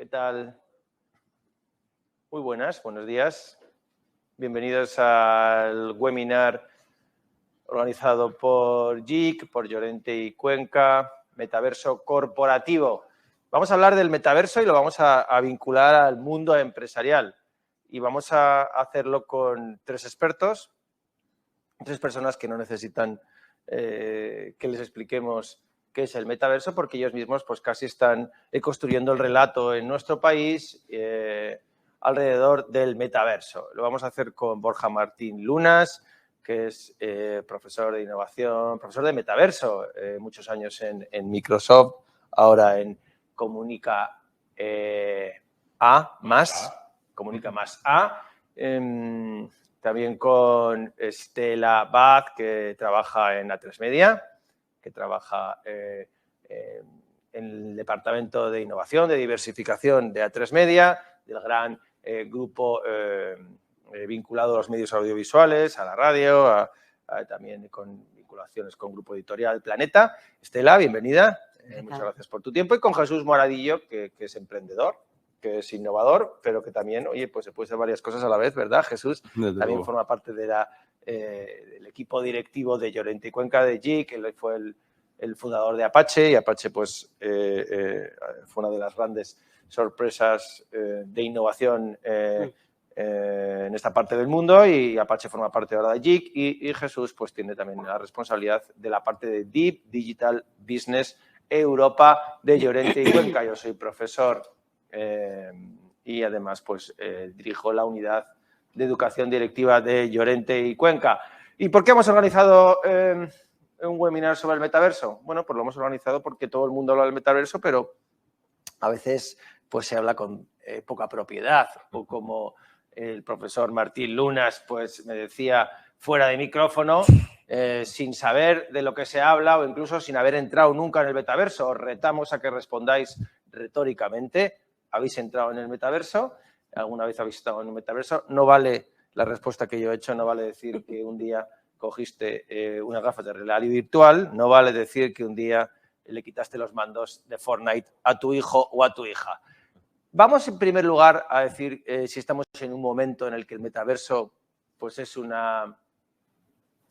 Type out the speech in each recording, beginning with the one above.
¿Qué tal? Muy buenos días. Bienvenidos al webinar organizado por JIC, por Llorente y Cuenca, Metaverso Corporativo. Vamos a hablar del metaverso y lo vamos a vincular al mundo empresarial. Y vamos a hacerlo con tres expertos, tres personas que no necesitan que les expliquemos qué es el metaverso, porque ellos mismos pues casi están construyendo el relato en nuestro país alrededor del metaverso. Lo vamos a hacer con Borja Martín Lunas, que es profesor de innovación, profesor de metaverso, muchos años en Microsoft, ahora en Comunica Comunica más A. También con Estela Baz, que trabaja en A3Media, que trabaja en el Departamento de Innovación, de Diversificación de A3Media, del gran grupo vinculado a los medios audiovisuales, a la radio, también con vinculaciones con Grupo Editorial Planeta. Estela, bienvenida. Muchas gracias por tu tiempo. Y con Jesús Moradillo, que es emprendedor, que es innovador, pero que también, oye, pues se puede hacer varias cosas a la vez, ¿verdad, Jesús? También forma parte de del equipo directivo de Llorente y Cuenca, de JIC, él fue el fundador de Apache, y Apache pues fue una de las grandes sorpresas de innovación en esta parte del mundo, y Apache forma parte ahora de JIC, y Jesús pues tiene también la responsabilidad de la parte de Deep Digital Business Europa de Llorente y Cuenca. Yo soy profesor y además pues dirijo la unidad de educación directiva de Llorente y Cuenca. ¿Y por qué hemos organizado un webinar sobre el metaverso? Bueno, pues lo hemos organizado porque todo el mundo habla del metaverso, pero a veces pues se habla con poca propiedad, o como el profesor Martín Lunas pues me decía fuera de micrófono, sin saber de lo que se habla o incluso sin haber entrado nunca en el metaverso. Os retamos a que respondáis retóricamente. ¿Habéis entrado en el metaverso? ¿Alguna vez habéis estado en un metaverso? No vale la respuesta que yo he hecho, no vale decir que un día cogiste unas gafas de realidad virtual, no vale decir que un día le quitaste los mandos de Fortnite a tu hijo o a tu hija. Vamos en primer lugar a decir si estamos en un momento en el que el metaverso pues es una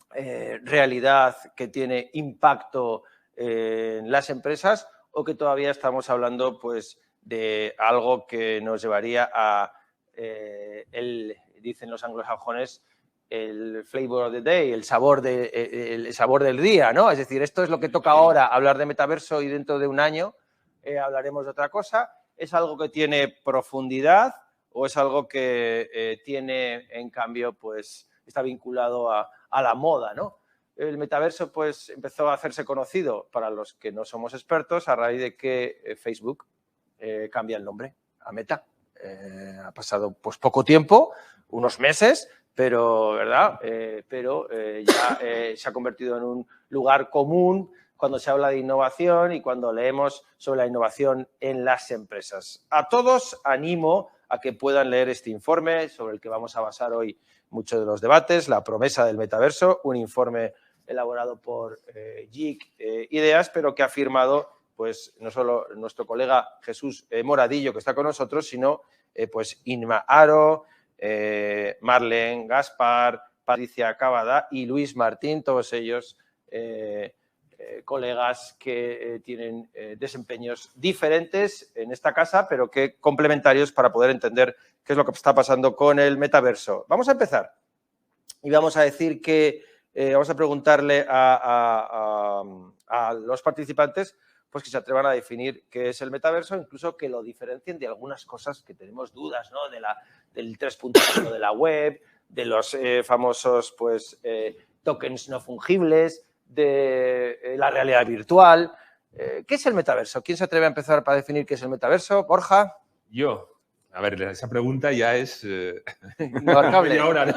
realidad que tiene impacto en las empresas, o que todavía estamos hablando pues de algo que nos llevaría a, dicen los anglosajones, el flavor of the day, el sabor del día, ¿no? Es decir, esto es lo que toca ahora, hablar de metaverso, y dentro de un año hablaremos de otra cosa. ¿Es algo que tiene profundidad o es algo que tiene, en cambio, pues está vinculado a la moda, ¿no? El metaverso pues empezó a hacerse conocido para los que no somos expertos a raíz de que Facebook cambia el nombre a Meta. Ha pasado pues poco tiempo, unos meses, pero ¿verdad? Ya se ha convertido en un lugar común cuando se habla de innovación y cuando leemos sobre la innovación en las empresas. A todos animo a que puedan leer este informe sobre el que vamos a basar hoy muchos de los debates, La promesa del metaverso, un informe elaborado por JIC Ideas, pero que ha firmado pues no solo nuestro colega Jesús Moradillo, que está con nosotros, sino pues Inma Aro, Marlene Gaspar, Patricia Cavada y Luis Martín, todos ellos colegas que tienen desempeños diferentes en esta casa, pero que complementarios para poder entender qué es lo que está pasando con el metaverso. Vamos a empezar y vamos a decir que vamos a preguntarle a los participantes pues que se atrevan a definir qué es el metaverso, incluso que lo diferencien de algunas cosas que tenemos dudas, ¿no? Del 3.1 de la web, de los famosos pues tokens no fungibles, de la realidad virtual. ¿Qué es el metaverso? ¿Quién se atreve a empezar para definir qué es el metaverso? Borja. Yo. A ver, esa pregunta ya es inabarcable. media hora, ¿no?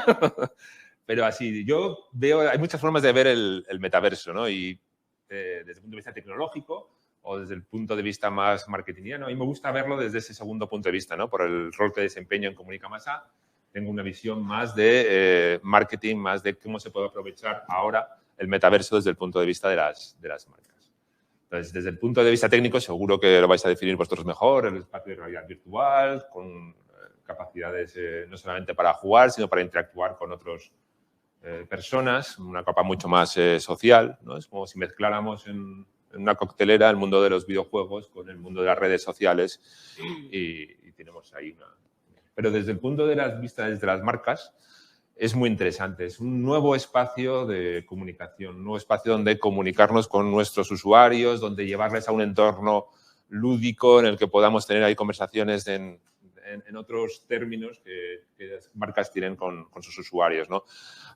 Pero así, yo veo, hay muchas formas de ver el metaverso, ¿no? Y desde el punto de vista tecnológico o desde el punto de vista más marketingiano, a mí me gusta verlo desde ese segundo punto de vista, ¿no? Por el rol que desempeño en Comunica más A, tengo una visión más de marketing, más de cómo se puede aprovechar ahora el metaverso desde el punto de vista de las marcas. Entonces, desde el punto de vista técnico, seguro que lo vais a definir vosotros mejor, el espacio de realidad virtual, con capacidades no solamente para jugar, sino para interactuar con otras personas, una capa mucho más social, ¿no? Es como si mezcláramos en una coctelera el mundo de los videojuegos con el mundo de las redes sociales y tenemos ahí una... Pero desde el punto de las vistas desde las marcas, es muy interesante. Es un nuevo espacio de comunicación, un nuevo espacio donde comunicarnos con nuestros usuarios, donde llevarles a un entorno lúdico en el que podamos tener ahí conversaciones en otros términos que las marcas tienen con sus usuarios, ¿no?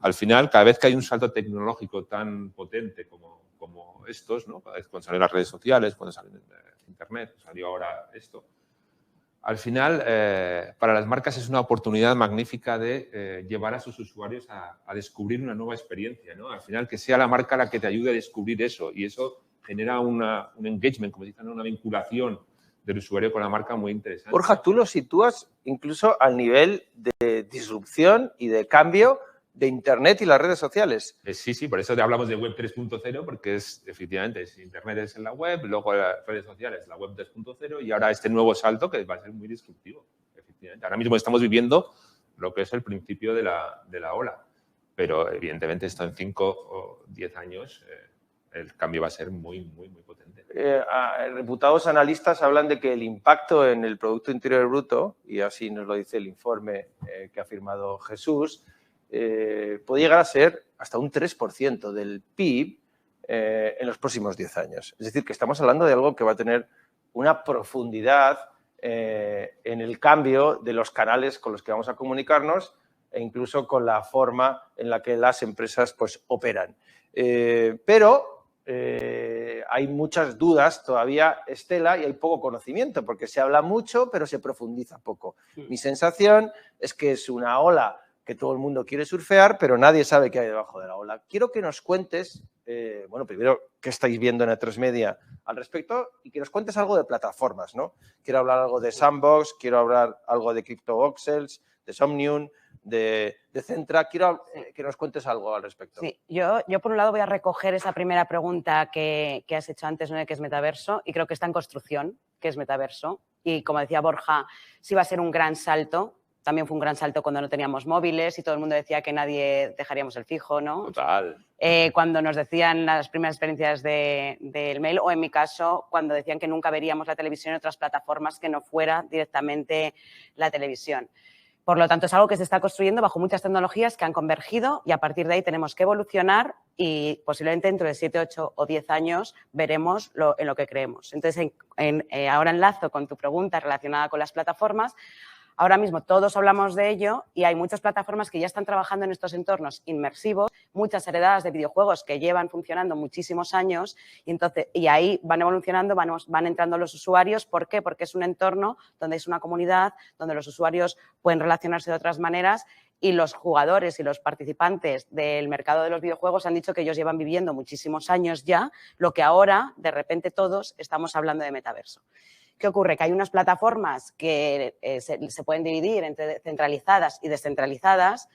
Al final, cada vez que hay un salto tecnológico tan potente como estos, ¿no? Cada vez cuando salen las redes sociales, cuando salen Internet, salió ahora esto, al final, para las marcas es una oportunidad magnífica de llevar a sus usuarios a descubrir una nueva experiencia, ¿no? Al final, que sea la marca la que te ayude a descubrir eso y eso genera un engagement, como dicen, una vinculación del usuario con la marca muy interesante. Borja, tú lo sitúas incluso al nivel de disrupción y de cambio de Internet y las redes sociales. Sí, por eso te hablamos de Web 3.0, porque efectivamente, Internet es en la web, luego las redes sociales, la Web 3.0 y ahora este nuevo salto que va a ser muy disruptivo. Efectivamente. Ahora mismo estamos viviendo lo que es el principio de la ola, pero evidentemente esto en 5 o 10 años el cambio va a ser muy, muy, muy potente. Reputados analistas hablan de que el impacto en el Producto Interior Bruto, y así nos lo dice el informe que ha firmado Jesús, puede llegar a ser hasta un 3% del PIB en los próximos 10 años. Es decir, que estamos hablando de algo que va a tener una profundidad en el cambio de los canales con los que vamos a comunicarnos e incluso con la forma en la que las empresas pues, operan. Pero hay muchas dudas todavía, Estela, y hay poco conocimiento, porque se habla mucho, pero se profundiza poco. Mi sensación es que es una ola que todo el mundo quiere surfear, pero nadie sabe qué hay debajo de la ola. Quiero que nos cuentes, bueno, primero, qué estáis viendo en A3Media al respecto y que nos cuentes algo de plataformas, ¿no? Quiero hablar algo de Sandbox, quiero hablar algo de CryptoVoxels, de Somnium, de Centra. Quiero que nos cuentes algo al respecto. Sí, yo por un lado voy a recoger esa primera pregunta que has hecho antes, ¿no? De qué es metaverso, y creo que está en construcción, qué es metaverso. Y como decía Borja, sí va a ser un gran salto. También fue un gran salto cuando no teníamos móviles y todo el mundo decía que nadie dejaríamos el fijo, ¿no? Total. Cuando nos decían las primeras experiencias del mail, o en mi caso, cuando decían que nunca veríamos la televisión en otras plataformas que no fuera directamente la televisión. Por lo tanto, es algo que se está construyendo bajo muchas tecnologías que han convergido y a partir de ahí tenemos que evolucionar y posiblemente dentro de 7, 8 o 10 años veremos en lo que creemos. Entonces, ahora enlazo con tu pregunta relacionada con las plataformas. Ahora mismo todos hablamos de ello y hay muchas plataformas que ya están trabajando en estos entornos inmersivos, muchas heredadas de videojuegos que llevan funcionando muchísimos años y ahí van evolucionando, van entrando los usuarios. ¿Por qué? Porque es un entorno donde es una comunidad, donde los usuarios pueden relacionarse de otras maneras y los jugadores y los participantes del mercado de los videojuegos han dicho que ellos llevan viviendo muchísimos años ya, lo que ahora, de repente, todos estamos hablando de metaverso. ¿Qué ocurre? Que hay unas plataformas que se pueden dividir entre centralizadas y descentralizadas.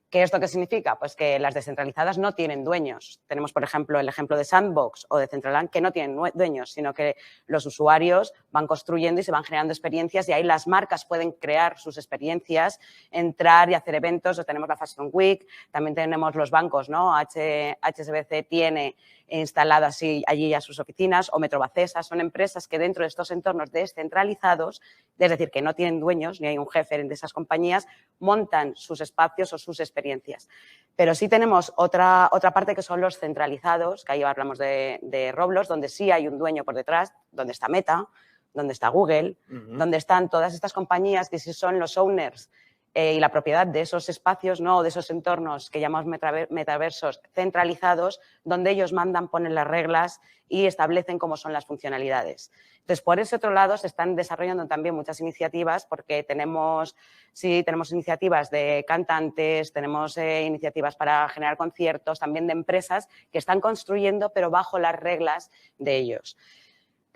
¿Qué esto qué significa? Pues que las descentralizadas no tienen dueños. Tenemos, por ejemplo, el ejemplo de Sandbox o de Decentraland que no tienen dueños, sino que los usuarios van construyendo y se van generando experiencias y ahí las marcas pueden crear sus experiencias, entrar y hacer eventos. Tenemos la Fashion Week, también tenemos los bancos, ¿no? HSBC tiene instaladas allí ya sus oficinas o Metrobacesa, son empresas que dentro de estos entornos descentralizados, es decir, que no tienen dueños ni hay un jefe de esas compañías, montan sus espacios o sus experiencias. Pero sí tenemos otra parte que son los centralizados, que ahí hablamos de Roblox, donde sí hay un dueño por detrás, donde está Meta, donde está Google, donde están todas estas compañías que sí son los owners y la propiedad de esos espacios, ¿no? De esos entornos que llamamos metaversos centralizados, donde ellos mandan, ponen las reglas y establecen cómo son las funcionalidades. Entonces, por ese otro lado, se están desarrollando también muchas iniciativas porque tenemos iniciativas de cantantes, tenemos iniciativas para generar conciertos, también de empresas que están construyendo, pero bajo las reglas de ellos.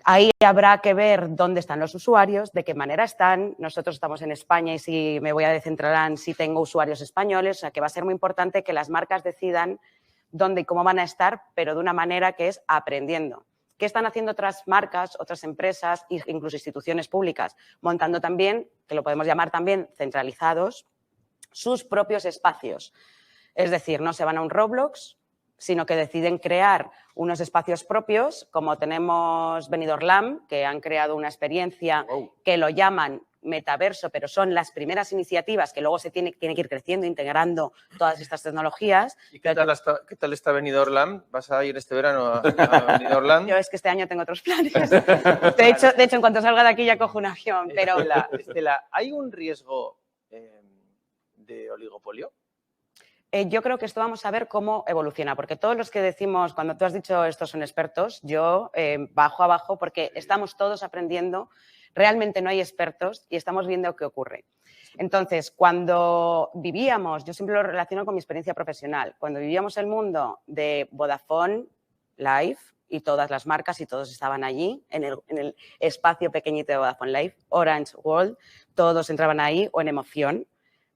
Ahí habrá que ver dónde están los usuarios, de qué manera están. Nosotros estamos en España y si me voy a Decentraland, si tengo usuarios españoles, o sea que va a ser muy importante que las marcas decidan dónde y cómo van a estar, pero de una manera que es aprendiendo. ¿Qué están haciendo otras marcas, otras empresas e incluso instituciones públicas? Montando también, que lo podemos llamar también centralizados, sus propios espacios. Es decir, no se van a un Roblox, sino que deciden crear unos espacios propios, como tenemos Benidorm Land, que han creado una experiencia que lo llaman metaverso, pero son las primeras iniciativas que luego se tiene que ir creciendo, integrando todas estas tecnologías. ¿Y qué tal está Benidorm Land? ¿Vas a ir este verano a Benidorm Land? Yo es que este año tengo otros planes. De hecho, en cuanto salga de aquí ya cojo un avión. Pero... Estela, ¿hay un riesgo de oligopolio? Yo creo que esto vamos a ver cómo evoluciona, porque todos los que decimos, cuando tú has dicho estos son expertos, yo bajo abajo porque estamos todos aprendiendo, realmente no hay expertos y estamos viendo qué ocurre. Entonces, cuando vivíamos, yo siempre lo relaciono con mi experiencia profesional, cuando vivíamos el mundo de Vodafone Live y todas las marcas y todos estaban allí, en el espacio pequeñito de Vodafone Live, Orange World, todos entraban ahí o en Emoción.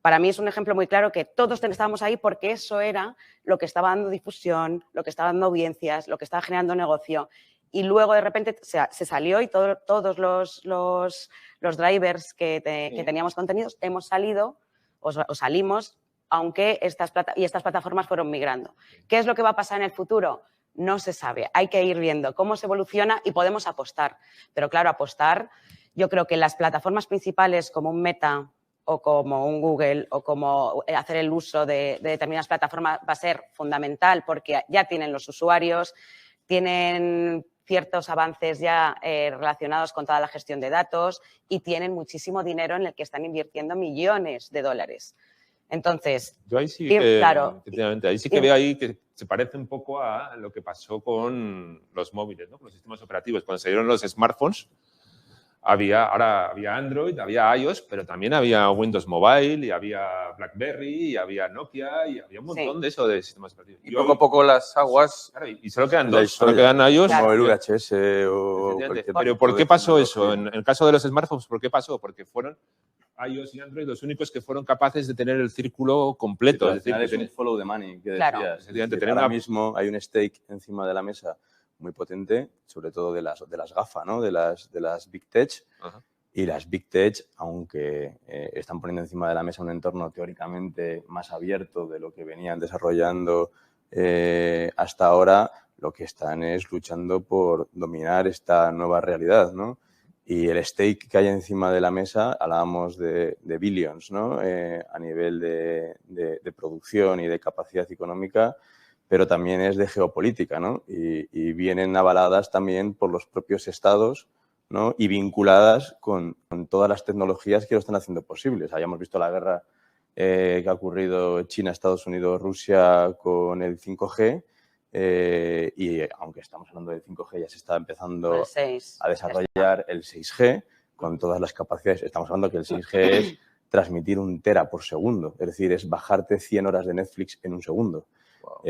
Para mí es un ejemplo muy claro que todos estábamos ahí porque eso era lo que estaba dando difusión, lo que estaba dando audiencias, lo que estaba generando negocio. Y luego de repente se salió y todos los drivers que teníamos contenidos hemos salido o salimos, aunque estas plataformas fueron migrando. ¿Qué es lo que va a pasar en el futuro? No se sabe. Hay que ir viendo cómo se evoluciona y podemos apostar. Pero claro, apostar, yo creo que las plataformas principales como un Meta o como un Google o como hacer el uso de determinadas plataformas va a ser fundamental porque ya tienen los usuarios, tienen ciertos avances ya relacionados con toda la gestión de datos y tienen muchísimo dinero en el que están invirtiendo millones de dólares. Entonces, yo ahí sí claro, ahí sí que veo ahí que se parece un poco a lo que pasó con los móviles, ¿no? Con los sistemas operativos. Cuando salieron los smartphones, ahora había Android, había iOS, pero también había Windows Mobile y había BlackBerry y había Nokia y había un montón de eso de sistemas operativos. Y poco a poco las aguas... Claro, y solo quedan dos, solo quedan iOS. Como el VHS o... Pero ¿por qué pasó eso? En el caso de los smartphones, ¿por qué pasó? Porque fueron iOS y Android los únicos que fueron capaces de tener el círculo completo. Sí, es decir, es un follow the money que claro. decías. Ahora mismo hay un stake encima de la mesa muy potente, sobre todo de las GAFA, ¿no? de las Big Tech. Ajá. Y las Big Tech, aunque están poniendo encima de la mesa un entorno teóricamente más abierto de lo que venían desarrollando hasta ahora, lo que están es luchando por dominar esta nueva realidad, ¿no? Y el stake que hay encima de la mesa, hablábamos de billions, ¿no? A nivel de producción y de capacidad económica, pero también es de geopolítica, ¿no? Y vienen avaladas también por los propios estados, ¿no? Y vinculadas con todas las tecnologías que lo están haciendo posibles. Hayamos visto la guerra que ha ocurrido China, Estados Unidos, Rusia con el 5G y aunque estamos hablando del 5G ya se está empezando a desarrollar el 6G con todas las capacidades. Estamos hablando que el 6G es transmitir 1 tera por segundo, es decir, es bajarte 100 horas de Netflix en 1 segundo. Wow.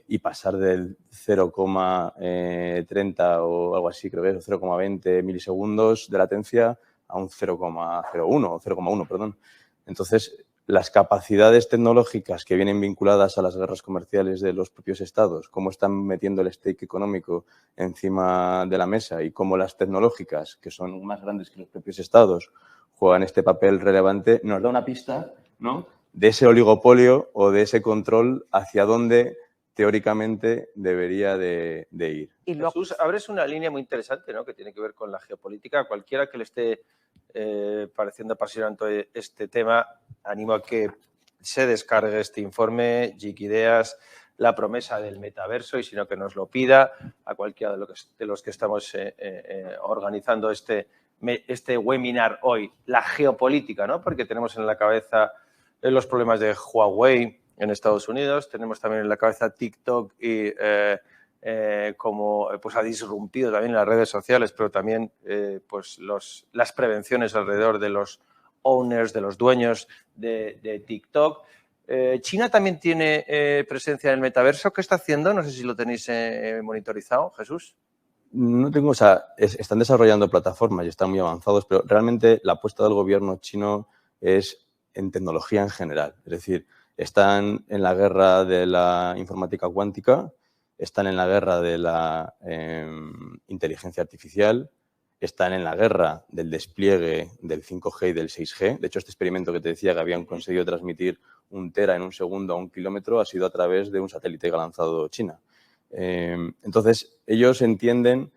Y pasar del 0,30 o algo así, creo que es 0,20 milisegundos de latencia a un 0,1, perdón. Entonces, las capacidades tecnológicas que vienen vinculadas a las guerras comerciales de los propios estados, cómo están metiendo el stake económico encima de la mesa y cómo las tecnológicas, que son más grandes que los propios estados, juegan este papel relevante, nos da una pista, ¿no?, de ese oligopolio o de ese control hacia dónde teóricamente debería de ir. Y Jesús, abres una línea muy interesante, ¿no?, que tiene que ver con la geopolítica. Cualquiera que le esté pareciendo apasionante este tema, animo a que se descargue este informe, Geek Ideas, la promesa del metaverso, y si no, que nos lo pida a cualquiera de los que estamos organizando este webinar hoy. La geopolítica, ¿no?, porque tenemos en la cabeza los problemas de Huawei en Estados Unidos, tenemos también en la cabeza TikTok y cómo pues ha disrumpido también las redes sociales, pero también pues las prevenciones alrededor de los owners, de los dueños de TikTok. China también tiene presencia en el metaverso. ¿Qué está haciendo? No sé si lo tenéis monitorizado, Jesús. No tengo, o sea, están desarrollando plataformas y están muy avanzados, pero realmente la apuesta del gobierno chino es en tecnología en general. Es decir, están en la guerra de la informática cuántica, están en la guerra de la inteligencia artificial, están en la guerra del despliegue del 5G y del 6G. De hecho, este experimento que te decía que habían conseguido transmitir 1 tera en un segundo a 1 kilómetro ha sido a través de un satélite que ha lanzado China. Entonces, ellos entienden,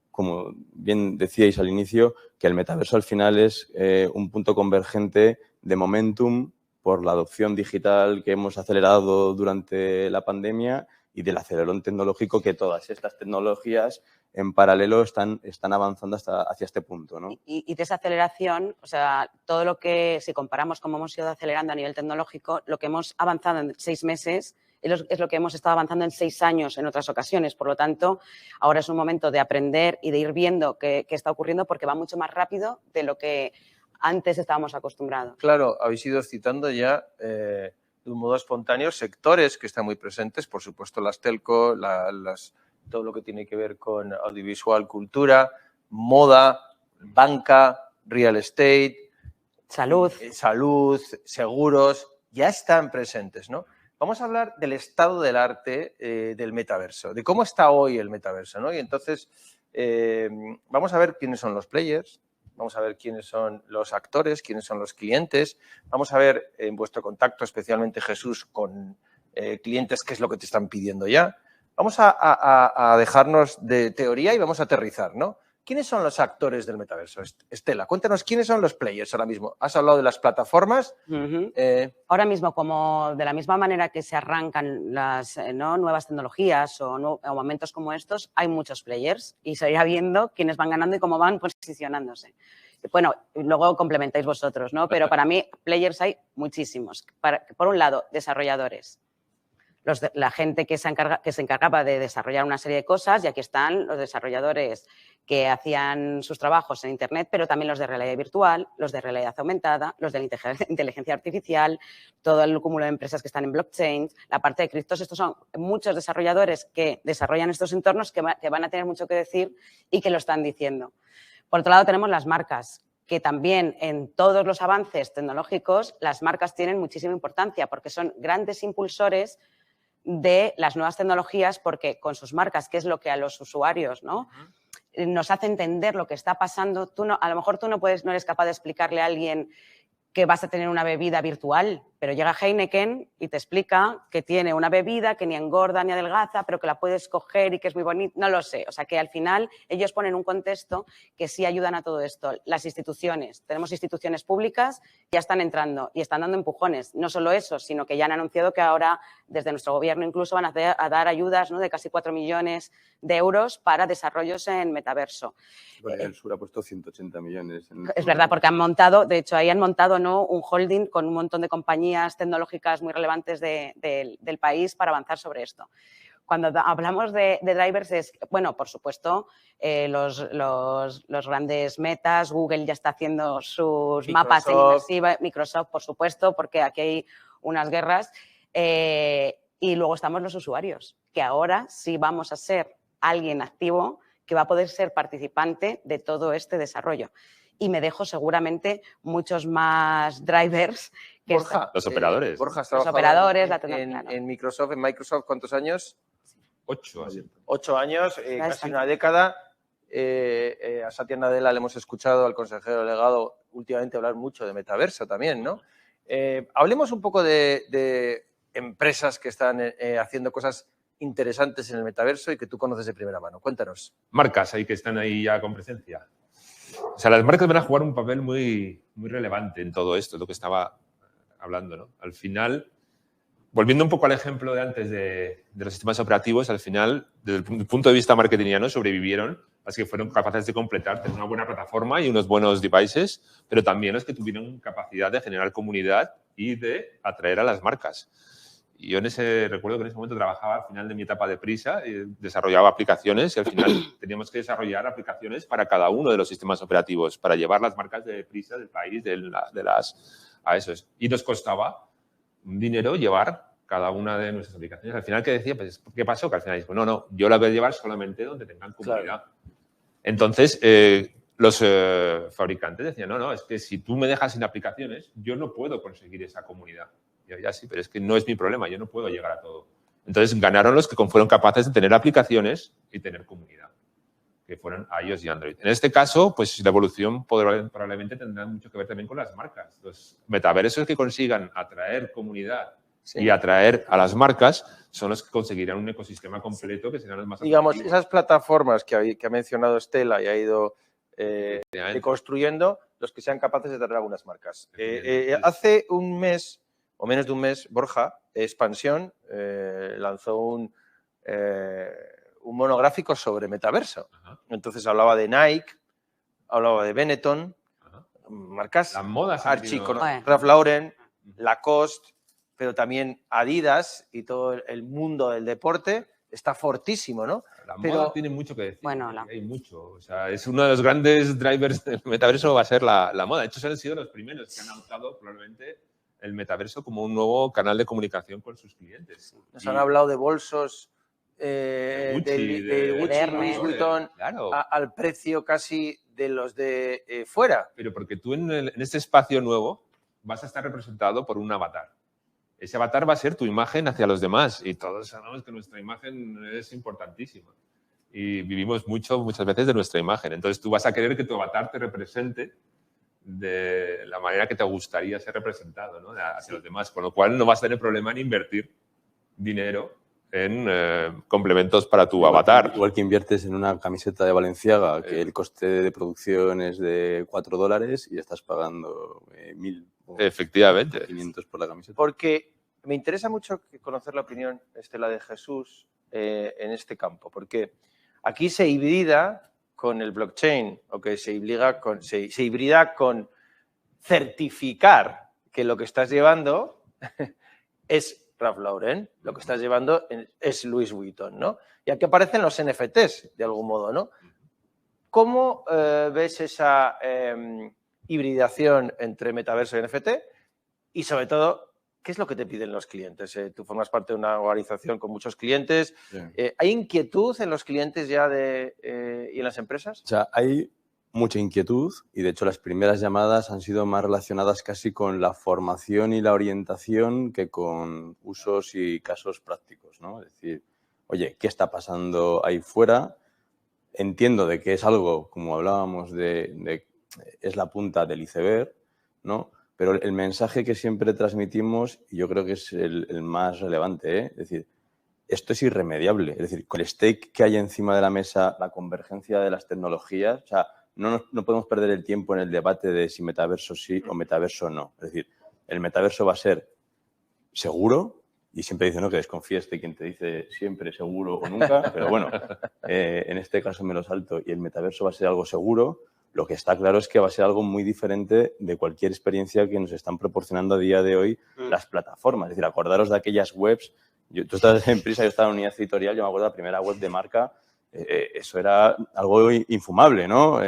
como bien decíais al inicio, que el metaverso al final es un punto convergente de momentum por la adopción digital que hemos acelerado durante la pandemia y del acelerón tecnológico que todas estas tecnologías en paralelo están avanzando hacia este punto, ¿no? Y de esa aceleración, o sea, todo lo que, si comparamos cómo hemos ido acelerando a nivel tecnológico, lo que hemos avanzado en 6 meses es lo que hemos estado avanzando en 6 años en otras ocasiones. Por lo tanto, ahora es un momento de aprender y de ir viendo qué está ocurriendo porque va mucho más rápido de lo que antes estábamos acostumbrados. Claro, habéis ido citando ya de un modo espontáneo sectores que están muy presentes, por supuesto las telco, todo lo que tiene que ver con audiovisual, cultura, moda, banca, real estate, salud, seguros, ya están presentes, ¿no? Vamos a hablar del estado del arte del metaverso, de cómo está hoy el metaverso, ¿no? Y entonces vamos a ver quiénes son los players, vamos a ver quiénes son los actores, quiénes son los clientes, vamos a ver en vuestro contacto, especialmente Jesús, con clientes, qué es lo que te están pidiendo ya. Vamos a dejarnos de teoría y vamos a aterrizar, ¿no? ¿Quiénes son los actores del metaverso? Estela, cuéntanos quiénes son los players ahora mismo. Has hablado de las plataformas. Ahora mismo, como de la misma manera que se arrancan las nuevas tecnologías o momentos como estos, hay muchos players y se irá viendo quiénes van ganando y cómo van posicionándose. Bueno, luego complementáis vosotros, ¿no? Pero para mí, players hay muchísimos. Por un lado, desarrolladores. La gente que se encargaba de desarrollar una serie de cosas, y aquí están los desarrolladores que hacían sus trabajos en Internet, pero también los de realidad virtual, los de realidad aumentada, los de la inteligencia artificial, todo el cúmulo de empresas que están en blockchain, la parte de criptos. Estos son muchos desarrolladores que desarrollan estos entornos que van a tener mucho que decir y que lo están diciendo. Por otro lado, tenemos las marcas, que también en todos los avances tecnológicos las marcas tienen muchísima importancia porque son grandes impulsores de las nuevas tecnologías porque con sus marcas, que es lo que a los usuarios, ¿no? Nos hace entender lo que está pasando. A lo mejor tú no eres capaz de explicarle a alguien que vas a tener una bebida virtual, pero llega Heineken y te explica que tiene una bebida que ni engorda ni adelgaza, pero que la puedes coger y que es muy bonita. No lo sé. O sea, que al final ellos ponen un contexto que sí ayudan a todo esto. Las instituciones, tenemos instituciones públicas, ya están entrando y están dando empujones. No solo eso, sino que ya han anunciado que ahora, desde nuestro gobierno incluso, van a dar ayudas, ¿no?, de casi 4 millones de euros para desarrollos en metaverso. Corea del Sur ha puesto 180 millones. Es verdad, porque han montado, de hecho, ahí han montado, ¿no?, un holding con un montón de compañías tecnológicas muy relevantes del país para avanzar sobre esto. Cuando hablamos de drivers es, bueno, por supuesto, los grandes metas, Google ya está haciendo sus mapas en inmersiva, Microsoft, por supuesto, porque aquí hay unas guerras. Y luego estamos los usuarios, que ahora sí vamos a ser alguien activo que va a poder ser participante de todo este desarrollo. Y me dejo seguramente muchos más drivers. Que Borja, los operadores. Borja, has los trabajado operadores, en Microsoft. ¿En Microsoft cuántos años? 8 así. 8 años, casi una década. A Satya Nadella le hemos escuchado, al consejero delegado, últimamente hablar mucho de metaverso también, ¿no? Hablemos un poco de empresas que están haciendo cosas interesantes en el metaverso y que tú conoces de primera mano. Cuéntanos. Marcas ahí que están ahí ya con presencia. O sea, las marcas van a jugar un papel muy, muy relevante en todo esto, lo que estaba hablando, ¿no? Al final, volviendo un poco al ejemplo de antes de los sistemas operativos, al final, desde el punto de vista marketingiano, sobrevivieron, así que fueron capaces de completar, tener una buena plataforma y unos buenos devices, pero también los que tuvieron capacidad de generar comunidad y de atraer a las marcas. Y yo recuerdo que en ese momento trabajaba al final de mi etapa de Prisa, desarrollaba aplicaciones y al final teníamos que desarrollar aplicaciones para cada uno de los sistemas operativos, para llevar las marcas de Prisa, del país, a esos. Y nos costaba un dinero llevar cada una de nuestras aplicaciones. Al final, ¿qué decía? Pues, ¿qué pasó? Que al final dijo, no, yo la voy a llevar solamente donde tengan comunidad. Claro. Entonces, los fabricantes decían, no, es que si tú me dejas sin aplicaciones, yo no puedo conseguir esa comunidad. Ya sí, pero es que no es mi problema, yo no puedo llegar a todo. Entonces ganaron los que fueron capaces de tener aplicaciones y tener comunidad, que fueron iOS y Android. En este caso, pues la evolución probablemente tendrá mucho que ver también con las marcas. Los metaversos que consigan atraer comunidad y atraer a las marcas son los que conseguirán un ecosistema completo que serán los más Digamos, atractivos. esas plataformas que ha mencionado Estela y ha ido construyendo, los que sean capaces de traer algunas marcas. Hace un mes, o menos de un mes, Borja, Expansión, lanzó un monográfico sobre metaverso. Ajá. Entonces hablaba de Nike, hablaba de Benetton, Ajá. marcas La moda se ha metido- Ralph Lauren, Lacoste, pero también Adidas y todo el mundo del deporte está fortísimo, ¿no? La Pero- moda tiene mucho que decir. Bueno, Hay mucho. O sea, es uno de los grandes drivers del metaverso, va a ser la moda. De hecho, han sido los primeros que han adoptado probablemente el metaverso como un nuevo canal de comunicación con sus clientes. Nos han hablado de bolsos Gucci, de Gucci, Hermes. Louis Vuitton, Claro. al precio casi de los de fuera. Pero porque tú en este espacio nuevo vas a estar representado por un avatar. Ese avatar va a ser tu imagen hacia los demás y todos sabemos que nuestra imagen es importantísima y vivimos muchas veces de nuestra imagen. Entonces tú vas a querer que tu avatar te represente de la manera que te gustaría ser representado, ¿no? Hacia los demás, con lo cual no vas a tener problema en invertir dinero en complementos para tu avatar. Igual que inviertes en una camiseta de Balenciaga, que el coste de producción es de $4 y estás pagando 1.000 o Efectivamente. 500 por la camiseta. Porque me interesa mucho conocer la opinión, Estela, de Jesús en este campo, porque aquí se hibrida con el blockchain, o que se hibrida con certificar que lo que estás llevando es Ralph Lauren, lo que estás llevando es Louis Vuitton, ¿no? Y aquí aparecen los NFTs, de algún modo, ¿no? ¿Cómo ves esa hibridación entre metaverso y NFT? Y sobre todo, ¿qué es lo que te piden los clientes? Tú formas parte de una organización con muchos clientes. Sí. ¿Hay inquietud en los clientes ya y en las empresas? O sea, hay mucha inquietud y de hecho las primeras llamadas han sido más relacionadas casi con la formación y la orientación que con usos y casos prácticos, ¿no? Es decir, oye, ¿qué está pasando ahí fuera? Entiendo de que es algo, como hablábamos, es la punta del iceberg, ¿no? Pero el mensaje que siempre transmitimos, y yo creo que es el más relevante, es decir, esto es irremediable. Es decir, con el stake que hay encima de la mesa, la convergencia de las tecnologías, o sea, no podemos perder el tiempo en el debate de si metaverso sí o metaverso no. Es decir, el metaverso va a ser seguro, y siempre dicen, ¿no?, que desconfíes de quien te dice siempre seguro o nunca, pero bueno, en este caso me lo salto, y el metaverso va a ser algo seguro. Lo que está claro es que va a ser algo muy diferente de cualquier experiencia que nos están proporcionando a día de hoy las plataformas. Es decir, acordaros de aquellas webs. Tú estás en Prisa, yo estaba en unidad editorial, yo me acuerdo de la primera web de marca, eso era algo infumable, ¿no?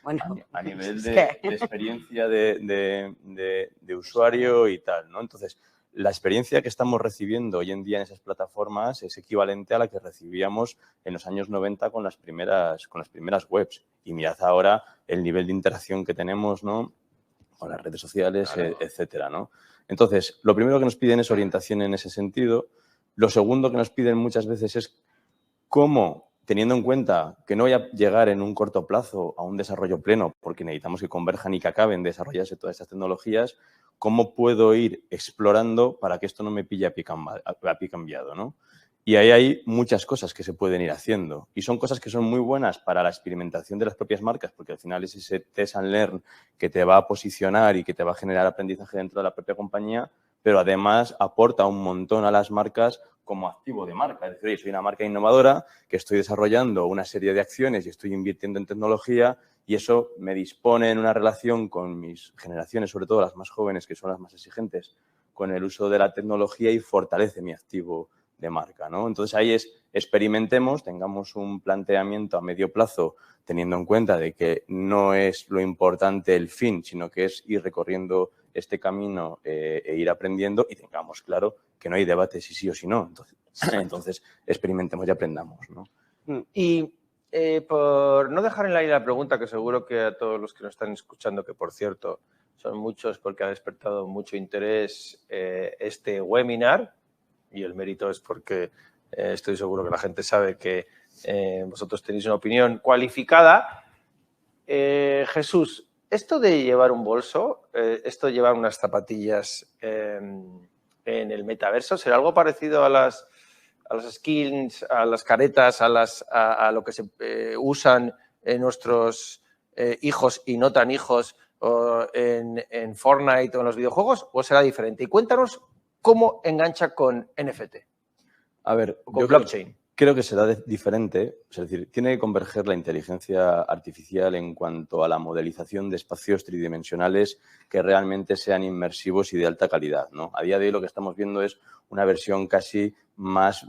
Bueno, A nivel es de que- experiencia de usuario y tal, ¿no? Entonces, la experiencia que estamos recibiendo hoy en día en esas plataformas es equivalente a la que recibíamos en los años 90 con las primeras webs. Y mirad ahora el nivel de interacción que tenemos, ¿no?, con las redes sociales, Claro. etcétera, ¿no? Entonces, lo primero que nos piden es orientación en ese sentido. Lo segundo que nos piden muchas veces es cómo, teniendo en cuenta que no voy a llegar en un corto plazo a un desarrollo pleno, porque necesitamos que converjan y que acaben de desarrollarse todas estas tecnologías, cómo puedo ir explorando para que esto no me pille a pie cambiado, ¿no? Y ahí hay muchas cosas que se pueden ir haciendo. Y son cosas que son muy buenas para la experimentación de las propias marcas, porque al final es ese test and learn que te va a posicionar y que te va a generar aprendizaje dentro de la propia compañía, pero además aporta un montón a las marcas como activo de marca. Es decir, oye, soy una marca innovadora que estoy desarrollando una serie de acciones y estoy invirtiendo en tecnología, y eso me dispone en una relación con mis generaciones, sobre todo las más jóvenes, que son las más exigentes con el uso de la tecnología, y fortalece mi activo de marca, ¿no? Entonces ahí experimentemos, tengamos un planteamiento a medio plazo, teniendo en cuenta de que no es lo importante el fin, sino que es ir recorriendo este camino e ir aprendiendo, y tengamos claro que no hay debate si sí o si no. Entonces experimentemos y aprendamos, ¿no? Y por no dejar en el aire la pregunta, que seguro que a todos los que nos están escuchando, que por cierto son muchos porque ha despertado mucho interés este webinar, y el mérito es porque estoy seguro que la gente sabe que vosotros tenéis una opinión cualificada. Jesús, esto de llevar un bolso, esto de llevar unas zapatillas en el metaverso, ¿será algo parecido a las skins, a las caretas, a lo que se usan en nuestros hijos y no tan hijos o en Fortnite o en los videojuegos, o será diferente? Y cuéntanos cómo engancha con NFT, A ver, con yo blockchain. creo que será diferente, es decir, tiene que converger la inteligencia artificial en cuanto a la modelización de espacios tridimensionales que realmente sean inmersivos y de alta calidad, ¿no? A día de hoy lo que estamos viendo es una versión casi más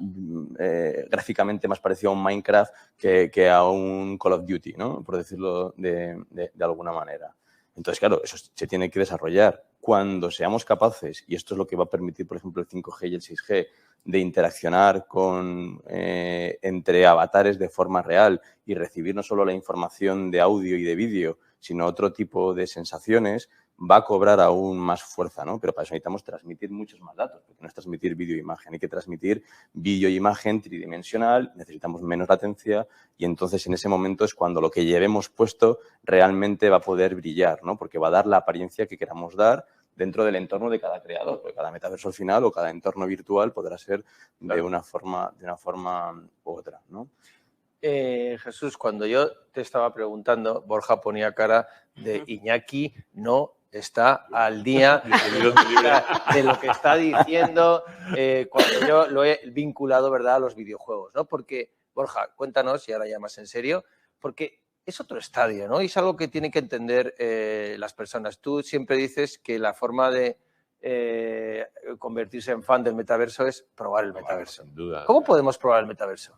gráficamente más parecida a un Minecraft que a un Call of Duty, ¿no? Por decirlo de alguna manera. Entonces, claro, eso se tiene que desarrollar. Cuando seamos capaces, y esto es lo que va a permitir, por ejemplo, el 5G y el 6G, de interaccionar entre avatares de forma real y recibir no solo la información de audio y de vídeo, sino otro tipo de sensaciones, va a cobrar aún más fuerza, ¿no? Pero para eso necesitamos transmitir muchos más datos, porque no es transmitir vídeo e imagen, hay que transmitir vídeo e imagen tridimensional, necesitamos menos latencia y entonces en ese momento es cuando lo que llevemos puesto realmente va a poder brillar, ¿no? Porque va a dar la apariencia que queramos dar dentro del entorno de cada creador, porque cada metaverso al final o cada entorno virtual podrá ser de una forma u otra, ¿no? Jesús, cuando yo te estaba preguntando, Borja ponía cara de Iñaki no está al día de lo que está diciendo cuando yo lo he vinculado, ¿verdad?, a los videojuegos, ¿no? Porque, Borja, cuéntanos, y ahora ya más en serio, porque es otro estadio, ¿no? Y es algo que tienen que entender las personas. Tú siempre dices que la forma de convertirse en fan del metaverso es probar el metaverso. Sin duda. ¿Cómo podemos probar el metaverso?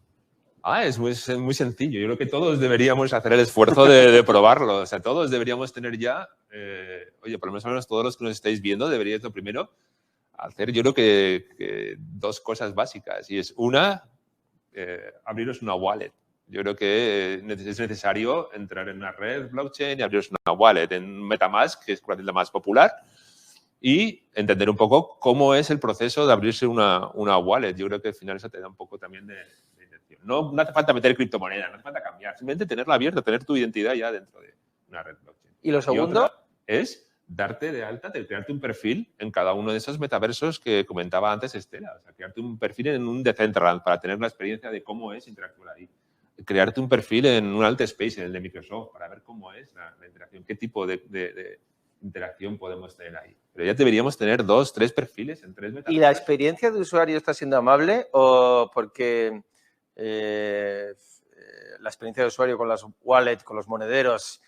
Es muy sencillo. Yo creo que todos deberíamos hacer el esfuerzo de probarlo. O sea, todos deberíamos tener ya, oye, por lo menos todos los que nos estáis viendo, deberíais lo primero hacer, yo creo que dos cosas básicas. Y es una, abriros una wallet. Yo creo que es necesario entrar en una red blockchain y abriros una wallet en MetaMask, que es la más popular, y entender un poco cómo es el proceso de abrirse una wallet. Yo creo que al final eso te da un poco también de intención. No hace falta meter criptomonedas, no hace falta cambiar, simplemente tenerla abierta, tener tu identidad ya dentro de una red blockchain. ¿Y lo segundo? Y otra es darte de alta, crearte un perfil en cada uno de esos metaversos que comentaba antes Estela. O sea, crearte un perfil en un Decentraland para tener la experiencia de cómo es interactuar ahí. Crearte un perfil en un Altspace, en el de Microsoft, para ver cómo es la interacción, qué tipo de interacción podemos tener ahí. Pero ya deberíamos tener 2, 3 perfiles en 3 metaversos. ¿Y la experiencia de usuario está siendo amable o porque la experiencia de usuario con las wallets, con los monederos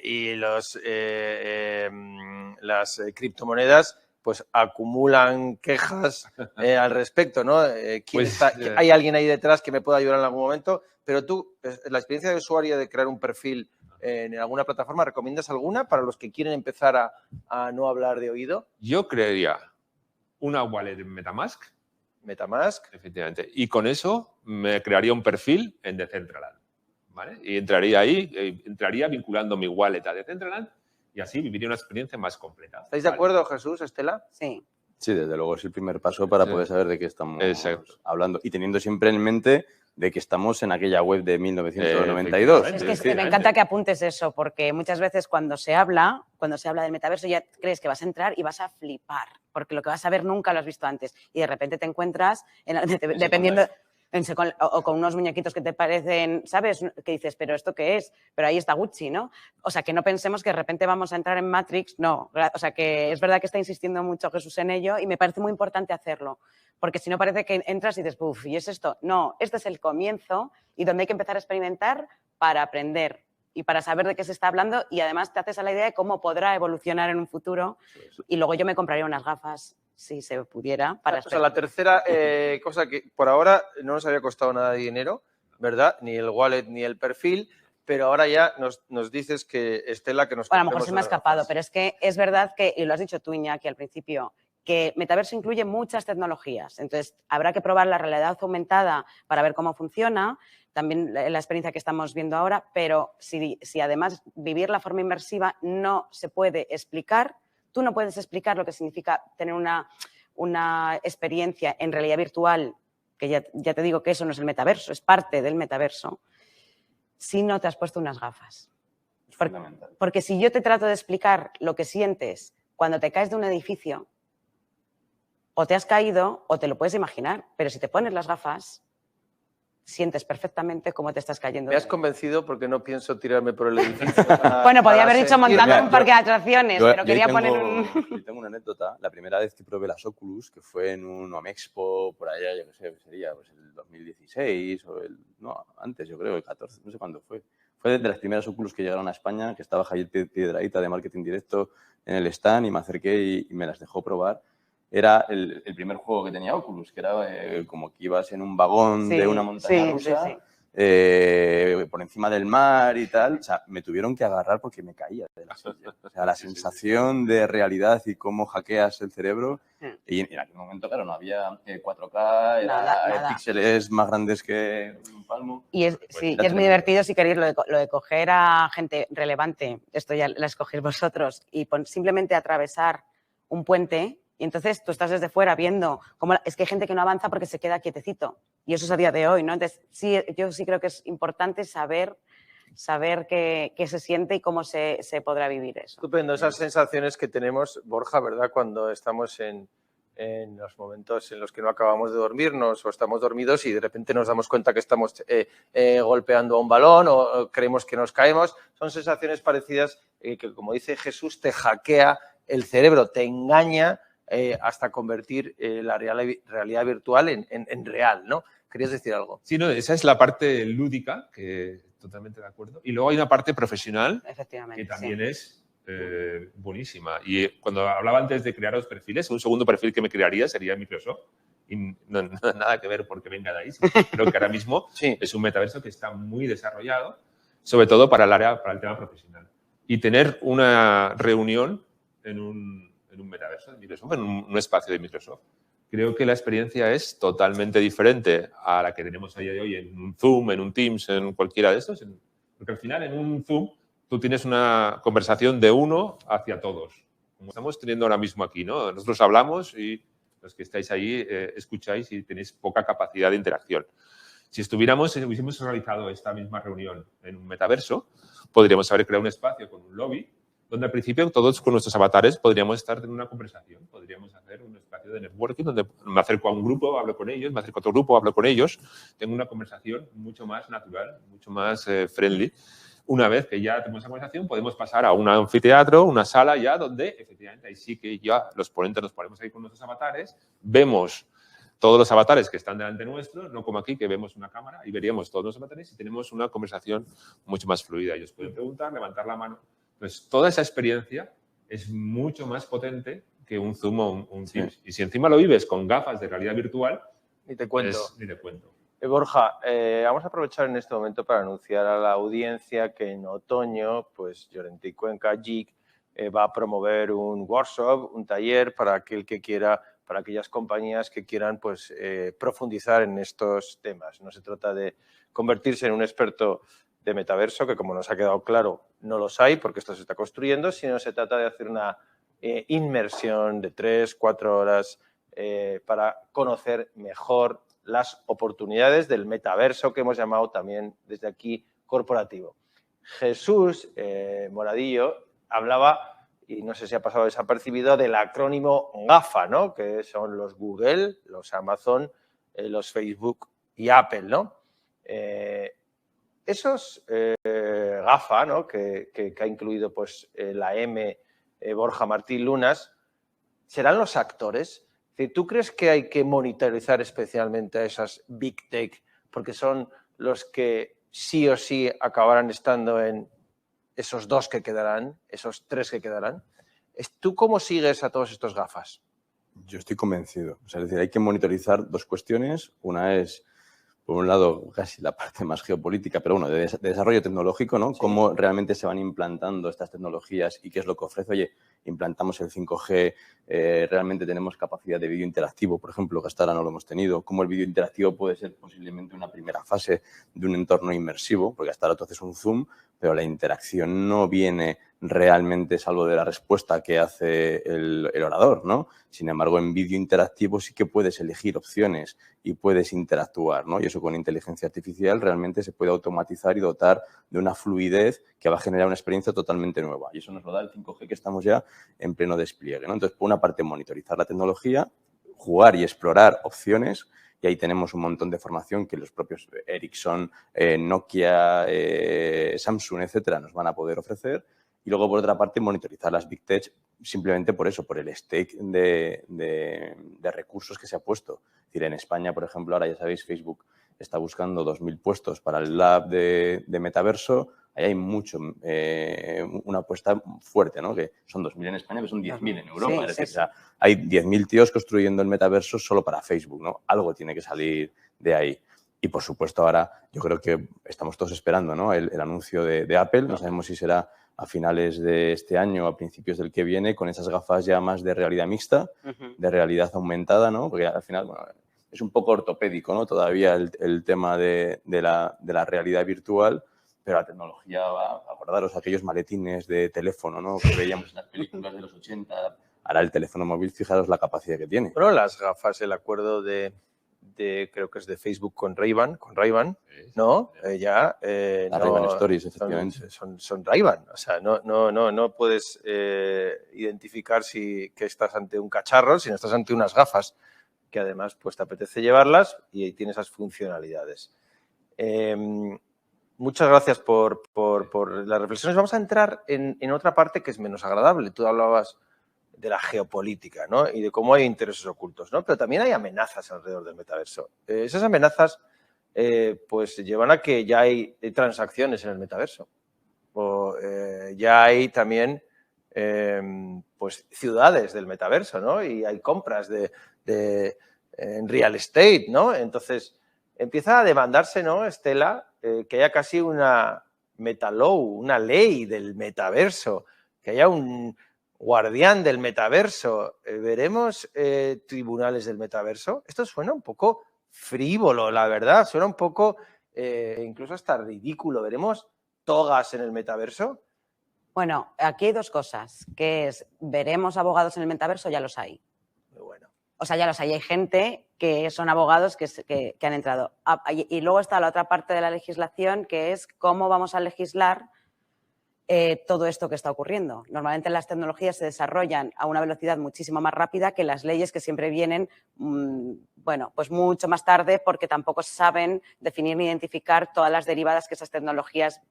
y las criptomonedas, pues acumulan quejas al respecto, ¿no? ¿Hay alguien ahí detrás que me pueda ayudar en algún momento? Pero tú, la experiencia de usuario de crear un perfil en alguna plataforma, ¿recomiendas alguna para los que quieren empezar a no hablar de oído? Yo crearía una wallet en MetaMask. MetaMask. Efectivamente. Y con eso me crearía un perfil en Decentraland, ¿vale? Y entraría ahí, entraría vinculando mi wallet a Decentraland y así viviría una experiencia más completa. ¿Estáis de acuerdo, Jesús, Estela? Sí. Sí, desde luego es el primer paso para poder saber de qué estamos hablando y teniendo siempre en mente de que estamos en aquella web de 1992. Es que me encanta que apuntes eso, porque muchas veces cuando se habla del metaverso ya crees que vas a entrar y vas a flipar, porque lo que vas a ver nunca lo has visto antes y de repente te encuentras, dependiendo... O con unos muñequitos que te parecen, ¿sabes? Que dices, ¿pero esto qué es? Pero ahí está Gucci, ¿no? O sea, que no pensemos que de repente vamos a entrar en Matrix, no. O sea, que es verdad que está insistiendo mucho Jesús en ello y me parece muy importante hacerlo, porque si no parece que entras y dices, uff, ¿y es esto? No, este es el comienzo y donde hay que empezar a experimentar para aprender y para saber de qué se está hablando y además te haces a la idea de cómo podrá evolucionar en un futuro y luego yo me compraría unas gafas si se pudiera. O sea, la tercera cosa que por ahora no nos había costado nada de dinero, ¿verdad? Ni el wallet ni el perfil, pero ahora ya nos dices que Estela que nos... Bueno, a lo mejor se me ha escapado, pero es que es verdad que, y lo has dicho tú, Iñaki, al principio, que Metaverso incluye muchas tecnologías. Entonces, habrá que probar la realidad aumentada para ver cómo funciona, también la experiencia que estamos viendo ahora, pero si además vivir la forma inmersiva no se puede explicar, tú no puedes explicar lo que significa tener una experiencia en realidad virtual, que ya te digo que eso no es el metaverso, es parte del metaverso, si no te has puesto unas gafas. Es fundamental. Porque si yo te trato de explicar lo que sientes cuando te caes de un edificio, o te has caído o te lo puedes imaginar, pero si te pones las gafas, sientes perfectamente cómo te estás cayendo. Me has convencido porque no pienso tirarme por el edificio. Bueno, podía haber dicho montando Mira, un parque de atracciones, pero quería poner un... Yo tengo una anécdota. La primera vez que probé las Oculus, que fue en un Omexpo, por allá, yo qué sé, sería pues el 2016 o no, antes yo creo, el 14, no sé cuándo fue. Fue de las primeras Oculus que llegaron a España, que estaba Javier Piedrahita de Marketing Directo en el stand y me acerqué y me las dejó probar. Era el primer juego que tenía Oculus, que era como que ibas en un vagón de una montaña rusa, por encima del mar y tal. O sea, me tuvieron que agarrar porque me caía de la silla. O sea, la sensación de realidad y cómo hackeas el cerebro. Y en aquel momento, claro, no había 4K, nada. píxeles más grandes que un palmo. Y es muy divertido si queréis lo de coger a gente relevante, esto ya la escogéis vosotros, y simplemente atravesar un puente. Y entonces tú estás desde fuera viendo cómo es que hay gente que no avanza porque se queda quietecito. Y eso es a día de hoy, ¿no? Entonces, sí, yo sí creo que es importante saber qué se siente y cómo se podrá vivir eso. Estupendo, esas sensaciones que tenemos, Borja, ¿verdad? Cuando estamos en los momentos en los que no acabamos de dormirnos o estamos dormidos y de repente nos damos cuenta que estamos golpeando a un balón o creemos que nos caemos. Son sensaciones parecidas que, como dice Jesús, te hackea el cerebro, te engaña hasta convertir la realidad virtual en real, ¿no? ¿Querías decir algo? Sí, no, esa es la parte lúdica, que totalmente de acuerdo. Y luego hay una parte profesional que también es buenísima. Y cuando hablaba antes de crear los perfiles, un segundo perfil que me crearía sería Microsoft. Y no nada que ver porque venga de ahí. Creo que ahora mismo es un metaverso que está muy desarrollado, sobre todo para el tema profesional. Y tener una reunión en un metaverso de Microsoft, en un espacio de Microsoft, creo que la experiencia es totalmente diferente a la que tenemos a día de hoy en un Zoom, en un Teams, en cualquiera de estos. Porque al final en un Zoom tú tienes una conversación de uno hacia todos, como estamos teniendo ahora mismo aquí, ¿no? Nosotros hablamos y los que estáis ahí escucháis y tenéis poca capacidad de interacción. Si hubiésemos realizado esta misma reunión en un metaverso, podríamos haber creado un espacio con un lobby donde al principio todos con nuestros avatares podríamos estar en una conversación, podríamos hacer un espacio de networking donde me acerco a un grupo, hablo con ellos, me acerco a otro grupo, hablo con ellos, tengo una conversación mucho más natural, mucho más friendly. Una vez que ya tenemos esa conversación, podemos pasar a un anfiteatro, una sala ya donde efectivamente ahí sí que ya los ponentes nos ponemos ahí con nuestros avatares, vemos todos los avatares que están delante nuestro, no como aquí que vemos una cámara y veríamos todos los avatares y tenemos una conversación mucho más fluida. Ellos pueden preguntar, levantar la mano. Entonces, toda esa experiencia es mucho más potente que un Zoom o un Teams. Sí. Y si encima lo vives con gafas de realidad virtual, ni te cuento. Ni te cuento. Borja, vamos a aprovechar en este momento para anunciar a la audiencia que en otoño, pues Llorente y Cuenca GIC va a promover un workshop, un taller para aquel que quiera, para aquellas compañías que quieran pues, profundizar en estos temas. No se trata de convertirse en un experto de metaverso, que como nos ha quedado claro, no los hay porque esto se está construyendo, sino se trata de hacer una inmersión de 3-4 horas para conocer mejor las oportunidades del metaverso que hemos llamado también desde aquí corporativo. Jesús Moradillo hablaba, y no sé si ha pasado desapercibido, del acrónimo GAFA, ¿no? Que son los Google, los Amazon, los Facebook y Apple, ¿no? Esos GAFA, ¿no? que ha incluido pues, la M, Borja Martín Lunas, ¿serán los actores? ¿Tú crees que hay que monitorizar especialmente a esas Big Tech porque son los que sí o sí acabarán estando en esos 2 que quedarán, esos 3 que quedarán? ¿Tú cómo sigues a todos estos GAFAs? Yo estoy convencido. O sea, es decir, hay que monitorizar 2 cuestiones. Una es, por un lado, casi la parte más geopolítica, pero bueno, de desarrollo tecnológico, ¿no? Sí. Cómo realmente se van implantando estas tecnologías y qué es lo que ofrece. Oye, implantamos el 5G, realmente tenemos capacidad de vídeo interactivo, por ejemplo, que hasta ahora no lo hemos tenido. Cómo el vídeo interactivo puede ser posiblemente una primera fase de un entorno inmersivo, porque hasta ahora tú haces un Zoom, pero la interacción no viene realmente, salvo de la respuesta que hace el orador, ¿no? Sin embargo, en vídeo interactivo sí que puedes elegir opciones y puedes interactuar, ¿no? Y eso con inteligencia artificial realmente se puede automatizar y dotar de una fluidez que va a generar una experiencia totalmente nueva. Y eso nos lo da el 5G, que estamos ya en pleno despliegue, ¿no? Entonces, por una parte, monitorizar la tecnología, jugar y explorar opciones, y ahí tenemos un montón de formación que los propios Ericsson, Nokia, Samsung, etcétera, nos van a poder ofrecer. Y luego, por otra parte, monitorizar las Big Tech simplemente por eso, por el stake de recursos que se ha puesto. Es decir, en España, por ejemplo, ahora ya sabéis, Facebook está buscando 2.000 puestos para el lab de metaverso. Ahí hay mucho, una apuesta fuerte, ¿no? Que son 2.000 en España, pero son 10.000 en Europa. Sí, Es decir, sí. o sea, hay 10.000 tíos construyendo el metaverso solo para Facebook, ¿no? Algo tiene que salir de ahí. Y, por supuesto, ahora yo creo que estamos todos esperando, ¿no? El anuncio de Apple. No sabemos si será a finales de este año o a principios del que viene, con esas gafas ya más de realidad mixta, de realidad aumentada, ¿no? Porque al final, bueno, es un poco ortopédico, ¿no? Todavía el tema de la realidad virtual, pero la tecnología va, acordaros, aquellos maletines de teléfono, ¿no? Que veíamos en las películas de los 80. Ahora el teléfono móvil, fijaros la capacidad que tiene. Bueno, las gafas, el acuerdo creo que es de Facebook con Ray-Ban, ¿no? La Ray-Ban Stories, efectivamente. Son Ray-Ban. O sea, no puedes identificar que estás ante un cacharro, sino estás ante unas gafas que además pues te apetece llevarlas y ahí tiene esas funcionalidades. Muchas gracias por las reflexiones. Vamos a entrar en otra parte que es menos agradable. Tú hablabas de la geopolítica, ¿no? Y de cómo hay intereses ocultos, ¿no? Pero también hay amenazas alrededor del metaverso. Esas amenazas pues llevan a que ya hay transacciones en el metaverso. Ya hay también pues ciudades del metaverso, ¿no? Y hay compras en real estate, ¿no? Entonces empieza a demandarse, ¿no, Estela? Que haya casi una metalaw, una ley del metaverso, que haya un guardián del metaverso. ¿Veremos tribunales del metaverso? Esto suena un poco frívolo, la verdad. Suena un poco incluso hasta ridículo. ¿Veremos togas en el metaverso? Bueno, aquí hay dos cosas, que es, ¿veremos abogados en el metaverso? Ya los hay. Muy bueno. O sea, ya los hay. Hay gente que son abogados que han entrado. Y luego está la otra parte de la legislación, que es cómo vamos a legislar todo esto que está ocurriendo. Normalmente las tecnologías se desarrollan a una velocidad muchísimo más rápida que las leyes, que siempre vienen, bueno, pues mucho más tarde, porque tampoco saben definir ni identificar todas las derivadas que esas tecnologías,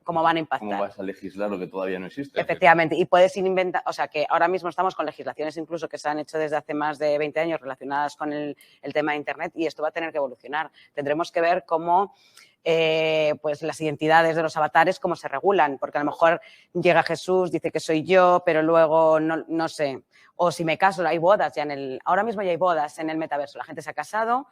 cómo van a impactar. ¿Cómo vas a legislar lo que todavía no existe? Efectivamente, y puedes ir inventando, o sea que ahora mismo estamos con legislaciones incluso que se han hecho desde hace más de 20 años relacionadas con el tema de Internet, y esto va a tener que evolucionar. Tendremos que ver cómo pues las identidades de los avatares, cómo se regulan, porque a lo mejor llega Jesús, dice que soy yo, pero luego no sé. O si me caso, hay bodas ya ahora mismo ya hay bodas en el metaverso, la gente se ha casado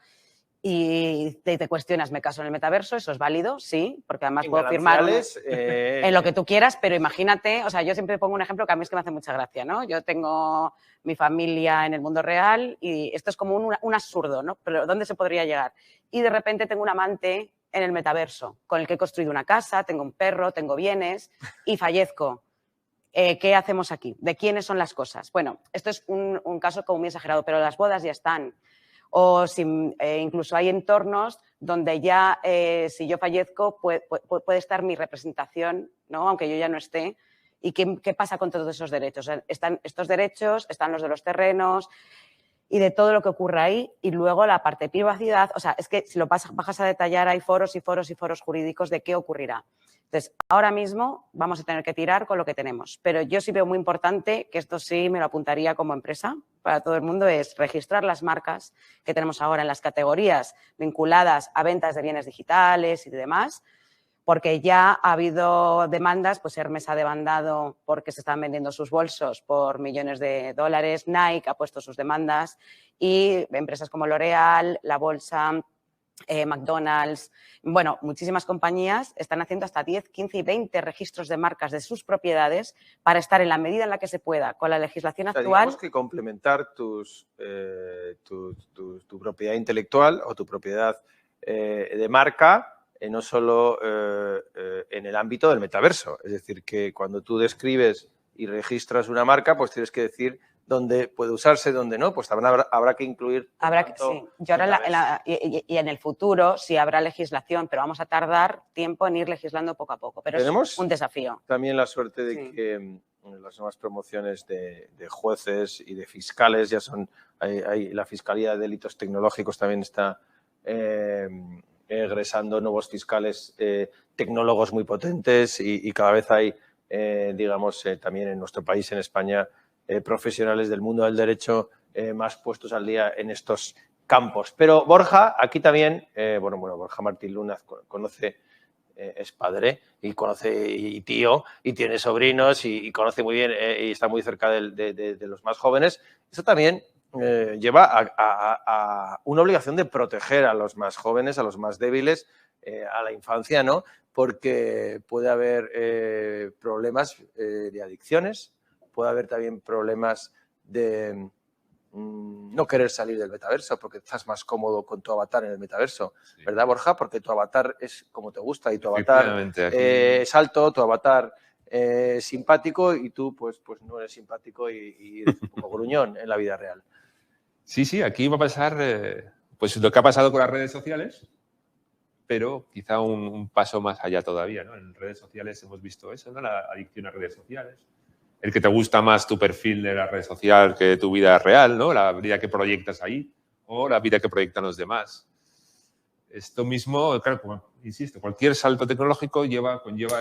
y te cuestionas, ¿me caso en el metaverso? ¿Eso es válido? Sí, porque además puedo firmar en lo que tú quieras, pero imagínate, o sea, yo siempre pongo un ejemplo que a mí es que me hace mucha gracia, ¿no? Yo tengo mi familia en el mundo real y esto es como un absurdo, ¿no? Pero ¿dónde se podría llegar? Y de repente tengo un amante en el metaverso con el que he construido una casa, tengo un perro, tengo bienes y fallezco. ¿Qué hacemos aquí? ¿De quiénes son las cosas? Bueno, esto es un caso como muy exagerado, pero las bodas ya están. O si, incluso hay entornos donde ya, si yo fallezco, puede estar mi representación, ¿no? Aunque yo ya no esté. ¿Y qué pasa con todos esos derechos? Están estos derechos, están los de los terrenos y de todo lo que ocurre ahí. Y luego la parte de privacidad. O sea, es que si lo bajas a detallar, hay foros y foros y foros jurídicos de qué ocurrirá. Entonces, ahora mismo vamos a tener que tirar con lo que tenemos. Pero yo sí veo muy importante, que esto sí me lo apuntaría como empresa para todo el mundo, es registrar las marcas que tenemos ahora en las categorías vinculadas a ventas de bienes digitales y demás, porque ya ha habido demandas, pues Hermes ha demandado porque se están vendiendo sus bolsos por millones de dólares, Nike ha puesto sus demandas y empresas como L'Oréal, la Bolsa, McDonald's, bueno, muchísimas compañías están haciendo hasta 10, 15 y 20 registros de marcas de sus propiedades para estar en la medida en la que se pueda con la legislación actual. Digamos que complementar tu propiedad intelectual o tu propiedad de marca no solo en el ámbito del metaverso. Es decir, que cuando tú describes y registras una marca, pues tienes que decir dónde puede usarse, dónde no, pues también habrá que incluir. Sí. Yo ahora y en el futuro sí habrá legislación, pero vamos a tardar tiempo en ir legislando poco a poco. Pero es un desafío. También la suerte de que las nuevas promociones de jueces y de fiscales ya son. La Fiscalía de Delitos Tecnológicos también está egresando nuevos fiscales tecnólogos muy potentes y cada vez hay, digamos, también en nuestro país, en España, profesionales del mundo del derecho más puestos al día en estos campos. Pero Borja, aquí también, Borja Martín Luna conoce, es padre y conoce y tío y tiene sobrinos y conoce muy bien y está muy cerca de los más jóvenes. Eso también lleva a una obligación de proteger a los más jóvenes, a los más débiles, a la infancia, ¿no? Porque puede haber problemas de adicciones, puede haber también problemas de no querer salir del metaverso porque estás más cómodo con tu avatar en el metaverso, sí. ¿Verdad, Borja? Porque tu avatar es como te gusta y tu avatar es alto, tu avatar simpático y tú pues no eres simpático y eres un poco gruñón en la vida real. Sí, aquí va a pasar pues lo que ha pasado con las redes sociales, pero quizá un paso más allá todavía, ¿no? En redes sociales hemos visto eso, ¿no? La adicción a redes sociales. El que te gusta más tu perfil de la red social que tu vida real, ¿no? La vida que proyectas ahí o la vida que proyectan los demás. Esto mismo, claro, como insisto, cualquier salto tecnológico conlleva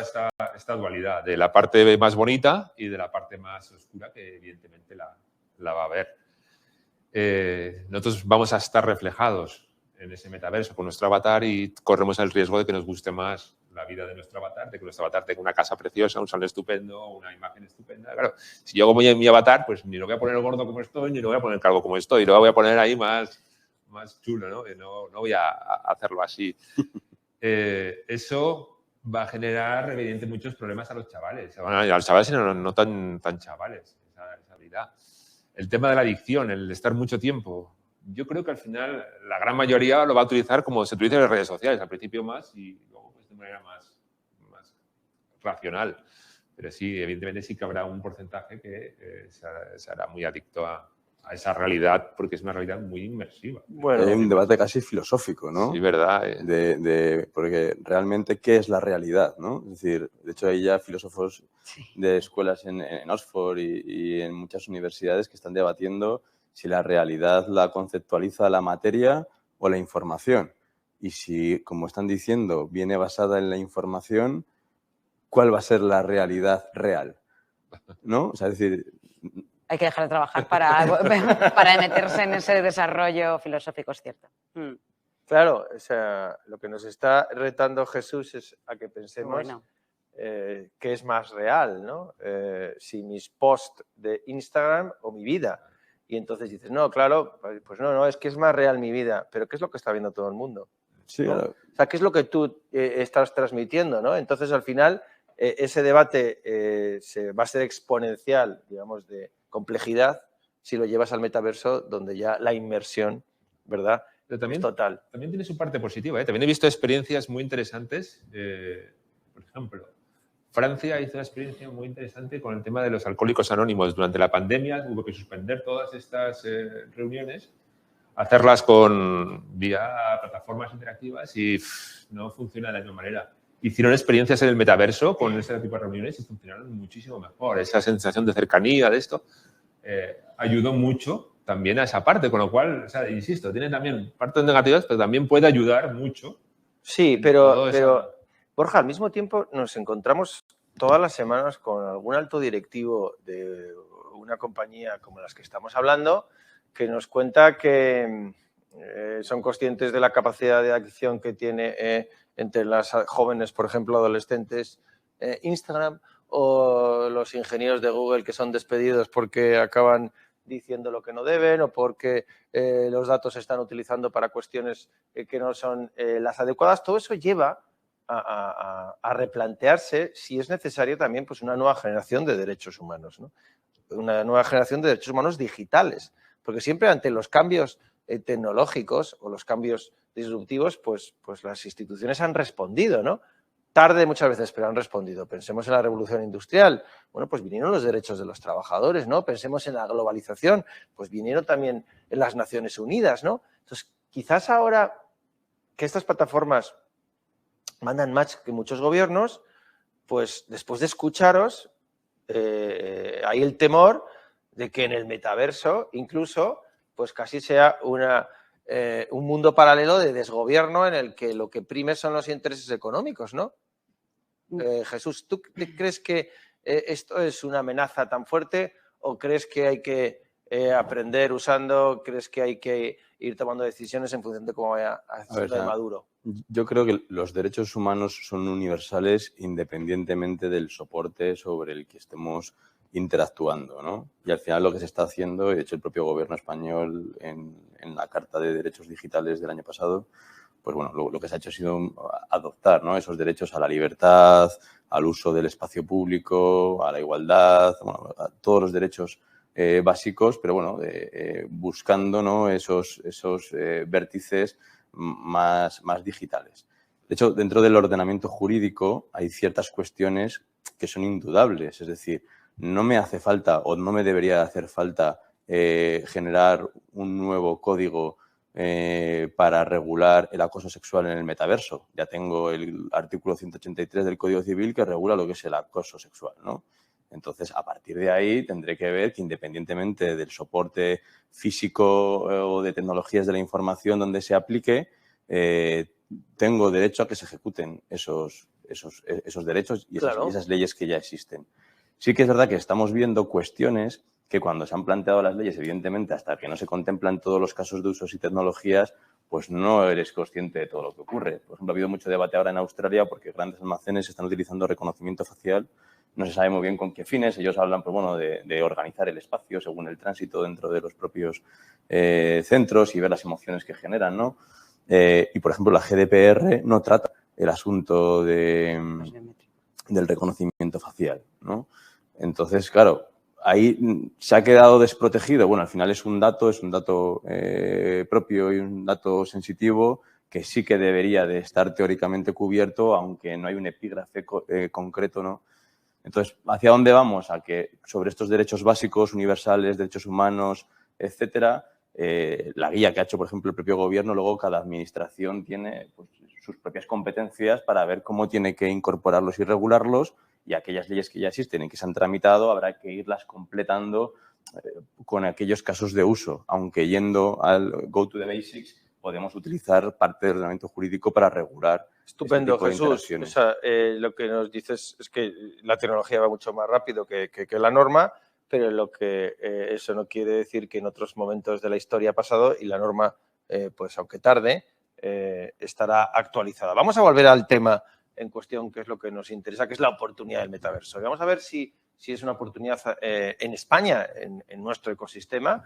esta dualidad de la parte más bonita y de la parte más oscura que evidentemente la va a haber. Nosotros vamos a estar reflejados en ese metaverso con nuestro avatar y corremos el riesgo de que nos guste más la vida de nuestro avatar, de que nuestro avatar tenga una casa preciosa, un salón estupendo, una imagen estupenda. Claro, si yo hago mi avatar, pues ni lo voy a poner gordo como estoy, ni lo voy a poner calvo como estoy, lo voy a poner ahí más chulo, ¿no? No voy a hacerlo así. Eso va a generar, evidentemente, muchos problemas a los chavales. Bueno, a los chavales no tan chavales, esa habilidad. El tema de la adicción, el estar mucho tiempo. Yo creo que al final la gran mayoría lo va a utilizar como se utiliza en las redes sociales, al principio más y luego pues, de manera más racional. Pero sí, evidentemente sí que habrá un porcentaje que se hará muy adicto a esa realidad porque es una realidad muy inmersiva. Bueno, hay un debate casi filosófico, ¿no? Sí, verdad. Porque realmente, ¿qué es la realidad, no? Es decir, de hecho hay ya filósofos de escuelas en Oxford y en muchas universidades que están debatiendo si la realidad la conceptualiza la materia o la información. Y si, como están diciendo, viene basada en la información, ¿cuál va a ser la realidad real? ¿No? O sea, es decir... Hay que dejar de trabajar para meterse en ese desarrollo filosófico, es cierto. Claro, o sea, lo que nos está retando Jesús es a que pensemos qué es más real, ¿no? Si mis posts de Instagram o mi vida. Y entonces dices, no, claro, pues no, es que es más real mi vida. Pero ¿qué es lo que está viendo todo el mundo? Sí, ¿no? claro. O sea, ¿qué es lo que tú estás transmitiendo, ¿no? Entonces, al final, ese debate va a ser exponencial, digamos, de complejidad si lo llevas al metaverso, donde ya la inmersión, ¿verdad? Pero también, es total. También tiene su parte positiva, ¿eh? También he visto experiencias muy interesantes. Por ejemplo, Francia hizo una experiencia muy interesante con el tema de los alcohólicos anónimos. Durante la pandemia hubo que suspender todas estas reuniones, hacerlas vía plataformas interactivas y no funciona de la misma manera. Hicieron experiencias en el metaverso con ese tipo de reuniones y funcionaron muchísimo mejor. Esa sensación de cercanía, de esto, ayudó mucho también a esa parte, con lo cual, o sea, insisto, tiene también partes negativas, pero también puede ayudar mucho. Sí, pero Borja, al mismo tiempo nos encontramos todas las semanas con algún alto directivo de una compañía como las que estamos hablando que nos cuenta que son conscientes de la capacidad de adicción que tiene entre las jóvenes, por ejemplo, adolescentes, Instagram, o los ingenieros de Google que son despedidos porque acaban diciendo lo que no deben o porque los datos se están utilizando para cuestiones que no son las adecuadas. Todo eso lleva a replantearse si es necesario también pues, una nueva generación de derechos humanos, ¿no? Una nueva generación de derechos humanos digitales, porque siempre ante los cambios tecnológicos o los cambios disruptivos, pues las instituciones han respondido, ¿no? Tarde muchas veces, pero han respondido. Pensemos en la revolución industrial. Bueno, pues vinieron los derechos de los trabajadores, ¿no? Pensemos en la globalización, pues vinieron también en las Naciones Unidas, ¿no? Entonces, quizás ahora que estas plataformas mandan más que muchos gobiernos, pues después de escucharos, hay el temor de que en el metaverso incluso pues casi sea un mundo paralelo de desgobierno en el que lo que prime son los intereses económicos, ¿no? Jesús, ¿tú crees que esto es una amenaza tan fuerte o crees que hay que aprender usando, crees que hay que ir tomando decisiones en función de cómo vaya haciendo de maduro? Yo creo que los derechos humanos son universales independientemente del soporte sobre el que estemos interactuando, ¿no? Y al final lo que se está haciendo, de hecho el propio gobierno español en la Carta de Derechos Digitales del año pasado, pues bueno, lo que se ha hecho ha sido adoptar, ¿no?, esos derechos a la libertad, al uso del espacio público, a la igualdad, bueno, a todos los derechos básicos, pero bueno, buscando, ¿no?, esos vértices más digitales. De hecho, dentro del ordenamiento jurídico hay ciertas cuestiones que son indudables, es decir, no me hace falta o no me debería hacer falta generar un nuevo código para regular el acoso sexual en el metaverso. Ya tengo el artículo 183 del Código Civil que regula lo que es el acoso sexual, ¿no? Entonces, a partir de ahí tendré que ver que independientemente del soporte físico o de tecnologías de la información donde se aplique, tengo derecho a que se ejecuten esos derechos y esas leyes que ya existen. Sí que es verdad que estamos viendo cuestiones que cuando se han planteado las leyes, evidentemente, hasta que no se contemplan todos los casos de usos y tecnologías, pues no eres consciente de todo lo que ocurre. Por ejemplo, ha habido mucho debate ahora en Australia porque grandes almacenes están utilizando reconocimiento facial. No se sabe muy bien con qué fines. Ellos hablan, pues bueno, de organizar el espacio según el tránsito dentro de los propios centros y ver las emociones que generan, ¿no? Y, por ejemplo, la GDPR no trata el asunto del reconocimiento facial, ¿no? Entonces, claro, ahí se ha quedado desprotegido. Bueno, al final es un dato propio y un dato sensitivo que sí que debería de estar teóricamente cubierto, aunque no hay un epígrafe concreto, ¿no? Entonces, ¿hacia dónde vamos? A que sobre estos derechos básicos, universales, derechos humanos, etcétera, la guía que ha hecho, por ejemplo, el propio gobierno, luego cada administración tiene pues, sus propias competencias para ver cómo tiene que incorporarlos y regularlos, y aquellas leyes que ya existen y que se han tramitado habrá que irlas completando con aquellos casos de uso, aunque yendo al go to the basics podemos utilizar parte del ordenamiento jurídico para regular. Estupendo, Jesús. O sea, lo que nos dices es que la tecnología va mucho más rápido que la norma, pero eso no quiere decir que en otros momentos de la historia ha pasado y la norma, pues aunque tarde, estará actualizada. Vamos a volver al tema en cuestión, que es lo que nos interesa, que es la oportunidad del metaverso. Y vamos a ver si es una oportunidad en España, en nuestro ecosistema,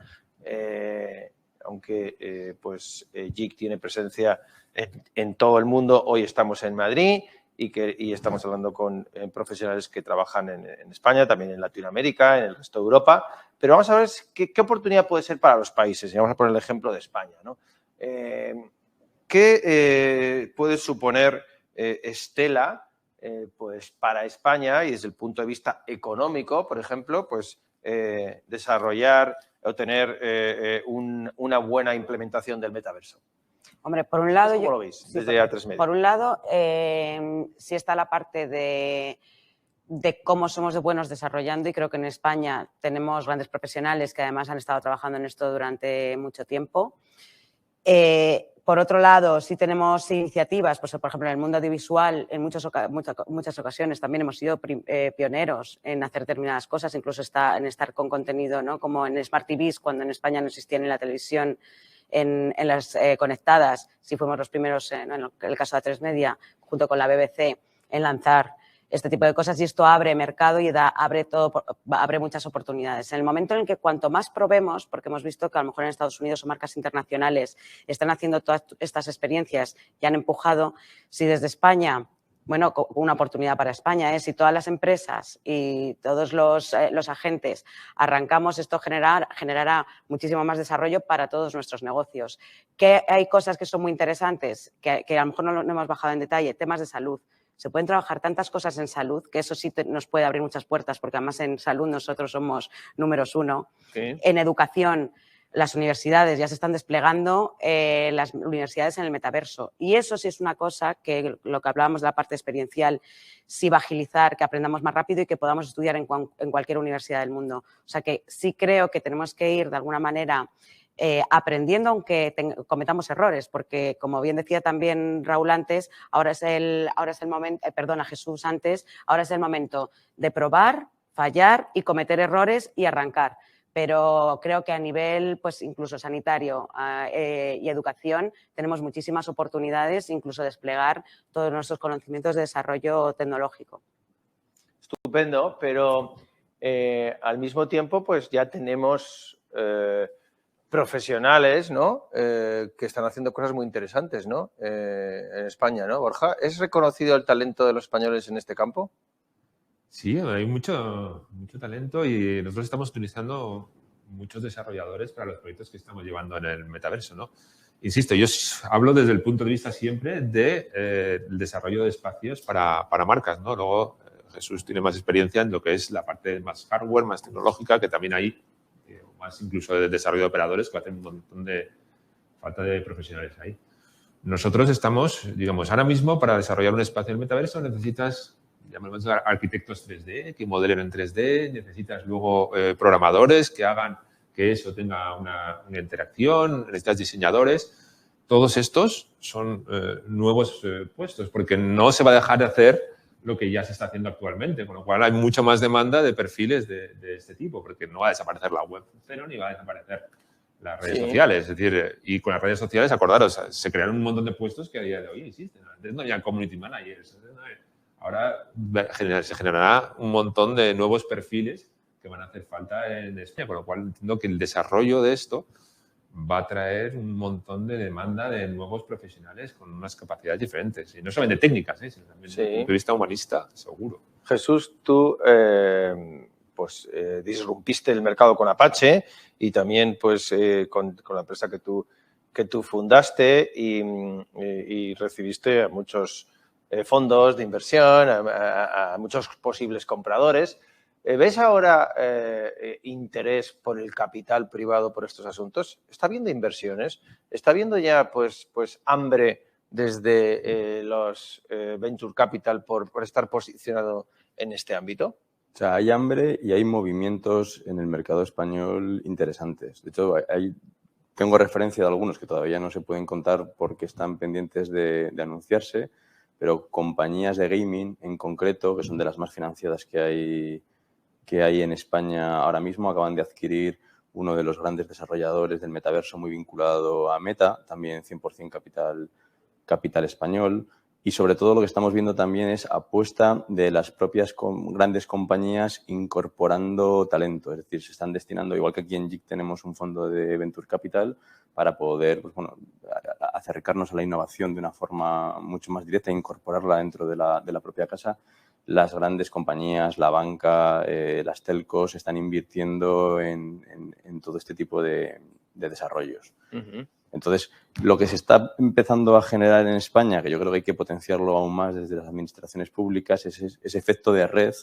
aunque JIC tiene presencia en todo el mundo. Hoy estamos en Madrid y estamos hablando con profesionales que trabajan en España, también en Latinoamérica, en el resto de Europa. Pero vamos a ver qué oportunidad puede ser para los países. Y vamos a poner el ejemplo de España, ¿no? ¿Qué puede suponer Stella pues para España y desde el punto de vista económico, por ejemplo, pues desarrollar o tener una buena implementación del metaverso? Hombre, por un lado, ¿Cómo lo veis desde A3 Media? Por un lado, sí está la parte de cómo somos de buenos desarrollando, y creo que en España tenemos grandes profesionales que además han estado trabajando en esto durante mucho tiempo. Por otro lado, sí tenemos iniciativas, pues, por ejemplo, en el mundo audiovisual, en muchas ocasiones también hemos sido pioneros en hacer determinadas cosas, incluso en estar con contenido, ¿no? Como en Smart TVs, cuando en España no existían en la televisión, en las conectadas, sí fuimos los primeros, en el caso de A3 Media, junto con la BBC, en lanzar este tipo de cosas, y esto abre mercado y abre muchas oportunidades. En el momento en el que cuanto más probemos, porque hemos visto que a lo mejor en Estados Unidos o marcas internacionales están haciendo todas estas experiencias y han empujado, si desde España bueno, una oportunidad para España, ¿eh? Si todas las empresas y todos los agentes arrancamos, esto generará muchísimo más desarrollo para todos nuestros negocios. Que hay cosas que son muy interesantes, que a lo mejor no hemos bajado en detalle, temas de salud. Se pueden trabajar tantas cosas en salud que eso sí nos puede abrir muchas puertas, porque además en salud nosotros somos números 1. Sí. En educación, las universidades ya se están desplegando, las universidades en el metaverso. Y eso sí es una cosa que, lo que hablábamos de la parte experiencial, sí va a agilizar, que aprendamos más rápido y que podamos estudiar en cualquier universidad del mundo. O sea que sí creo que tenemos que ir de alguna manera aprendiendo, aunque cometamos errores, porque como bien decía también Raúl antes, ahora es el momento, Jesús antes, ahora es el momento de probar, fallar y cometer errores y arrancar. Pero creo que a nivel, pues incluso sanitario y educación, tenemos muchísimas oportunidades, incluso desplegar todos nuestros conocimientos de desarrollo tecnológico. Estupendo, pero al mismo tiempo, pues ya tenemos profesionales, ¿no? Que están haciendo cosas muy interesantes, ¿no? En España, ¿no, Borja? ¿Es reconocido el talento de los españoles en este campo? Sí, hay mucho talento y nosotros estamos utilizando muchos desarrolladores para los proyectos que estamos llevando en el metaverso, ¿no? Insisto, yo hablo desde el punto de vista siempre del desarrollo de espacios para marcas, ¿no? Luego Jesús tiene más experiencia en lo que es la parte más hardware, más tecnológica, que también hay más incluso de desarrollo de operadores que hacen un montón de falta de profesionales ahí. Nosotros estamos, digamos, ahora mismo para desarrollar un espacio en el metaverso necesitas, llamamos arquitectos 3D, que modelen en 3D, necesitas luego programadores que hagan que eso tenga una interacción, necesitas diseñadores. Todos estos son nuevos puestos, porque no se va a dejar de hacer lo que ya se está haciendo actualmente, con lo cual hay mucha más demanda de perfiles de este tipo, porque no va a desaparecer la web 0 ni va a desaparecer las redes sociales. Es decir, y con las redes sociales, acordaros, se crearon un montón de puestos que a día de hoy existen. Antes no había community managers. Ahora se generará un montón de nuevos perfiles que van a hacer falta en España, con lo cual entiendo que el desarrollo de esto va a traer un montón de demanda de nuevos profesionales con unas capacidades diferentes. Y no solamente técnicas, sino también desde el punto de vista humanista, seguro. Jesús, tú disrumpiste el mercado con Apache y también pues, con la empresa que tú fundaste y recibiste a muchos fondos de inversión, a muchos posibles compradores. ¿Ves ahora interés por el capital privado por estos asuntos? ¿Está habiendo inversiones? ¿Está habiendo ya pues hambre desde los Venture Capital por estar posicionado en este ámbito? O sea, hay hambre y hay movimientos en el mercado español interesantes. De hecho, tengo referencia de algunos que todavía no se pueden contar porque están pendientes de anunciarse, pero compañías de gaming en concreto, que son de las más financiadas que hay en España ahora mismo, acaban de adquirir uno de los grandes desarrolladores del metaverso muy vinculado a Meta, también 100% capital español. Y sobre todo lo que estamos viendo también es apuesta de las propias grandes compañías incorporando talento. Es decir, se están destinando, igual que aquí en JIC tenemos un fondo de Venture Capital, para poder acercarnos a la innovación de una forma mucho más directa e incorporarla dentro de la propia casa. Las grandes compañías, la banca, las telcos están invirtiendo en todo este tipo de desarrollos. Uh-huh. Entonces, lo que se está empezando a generar en España, que yo creo que hay que potenciarlo aún más desde las administraciones públicas, es ese efecto de red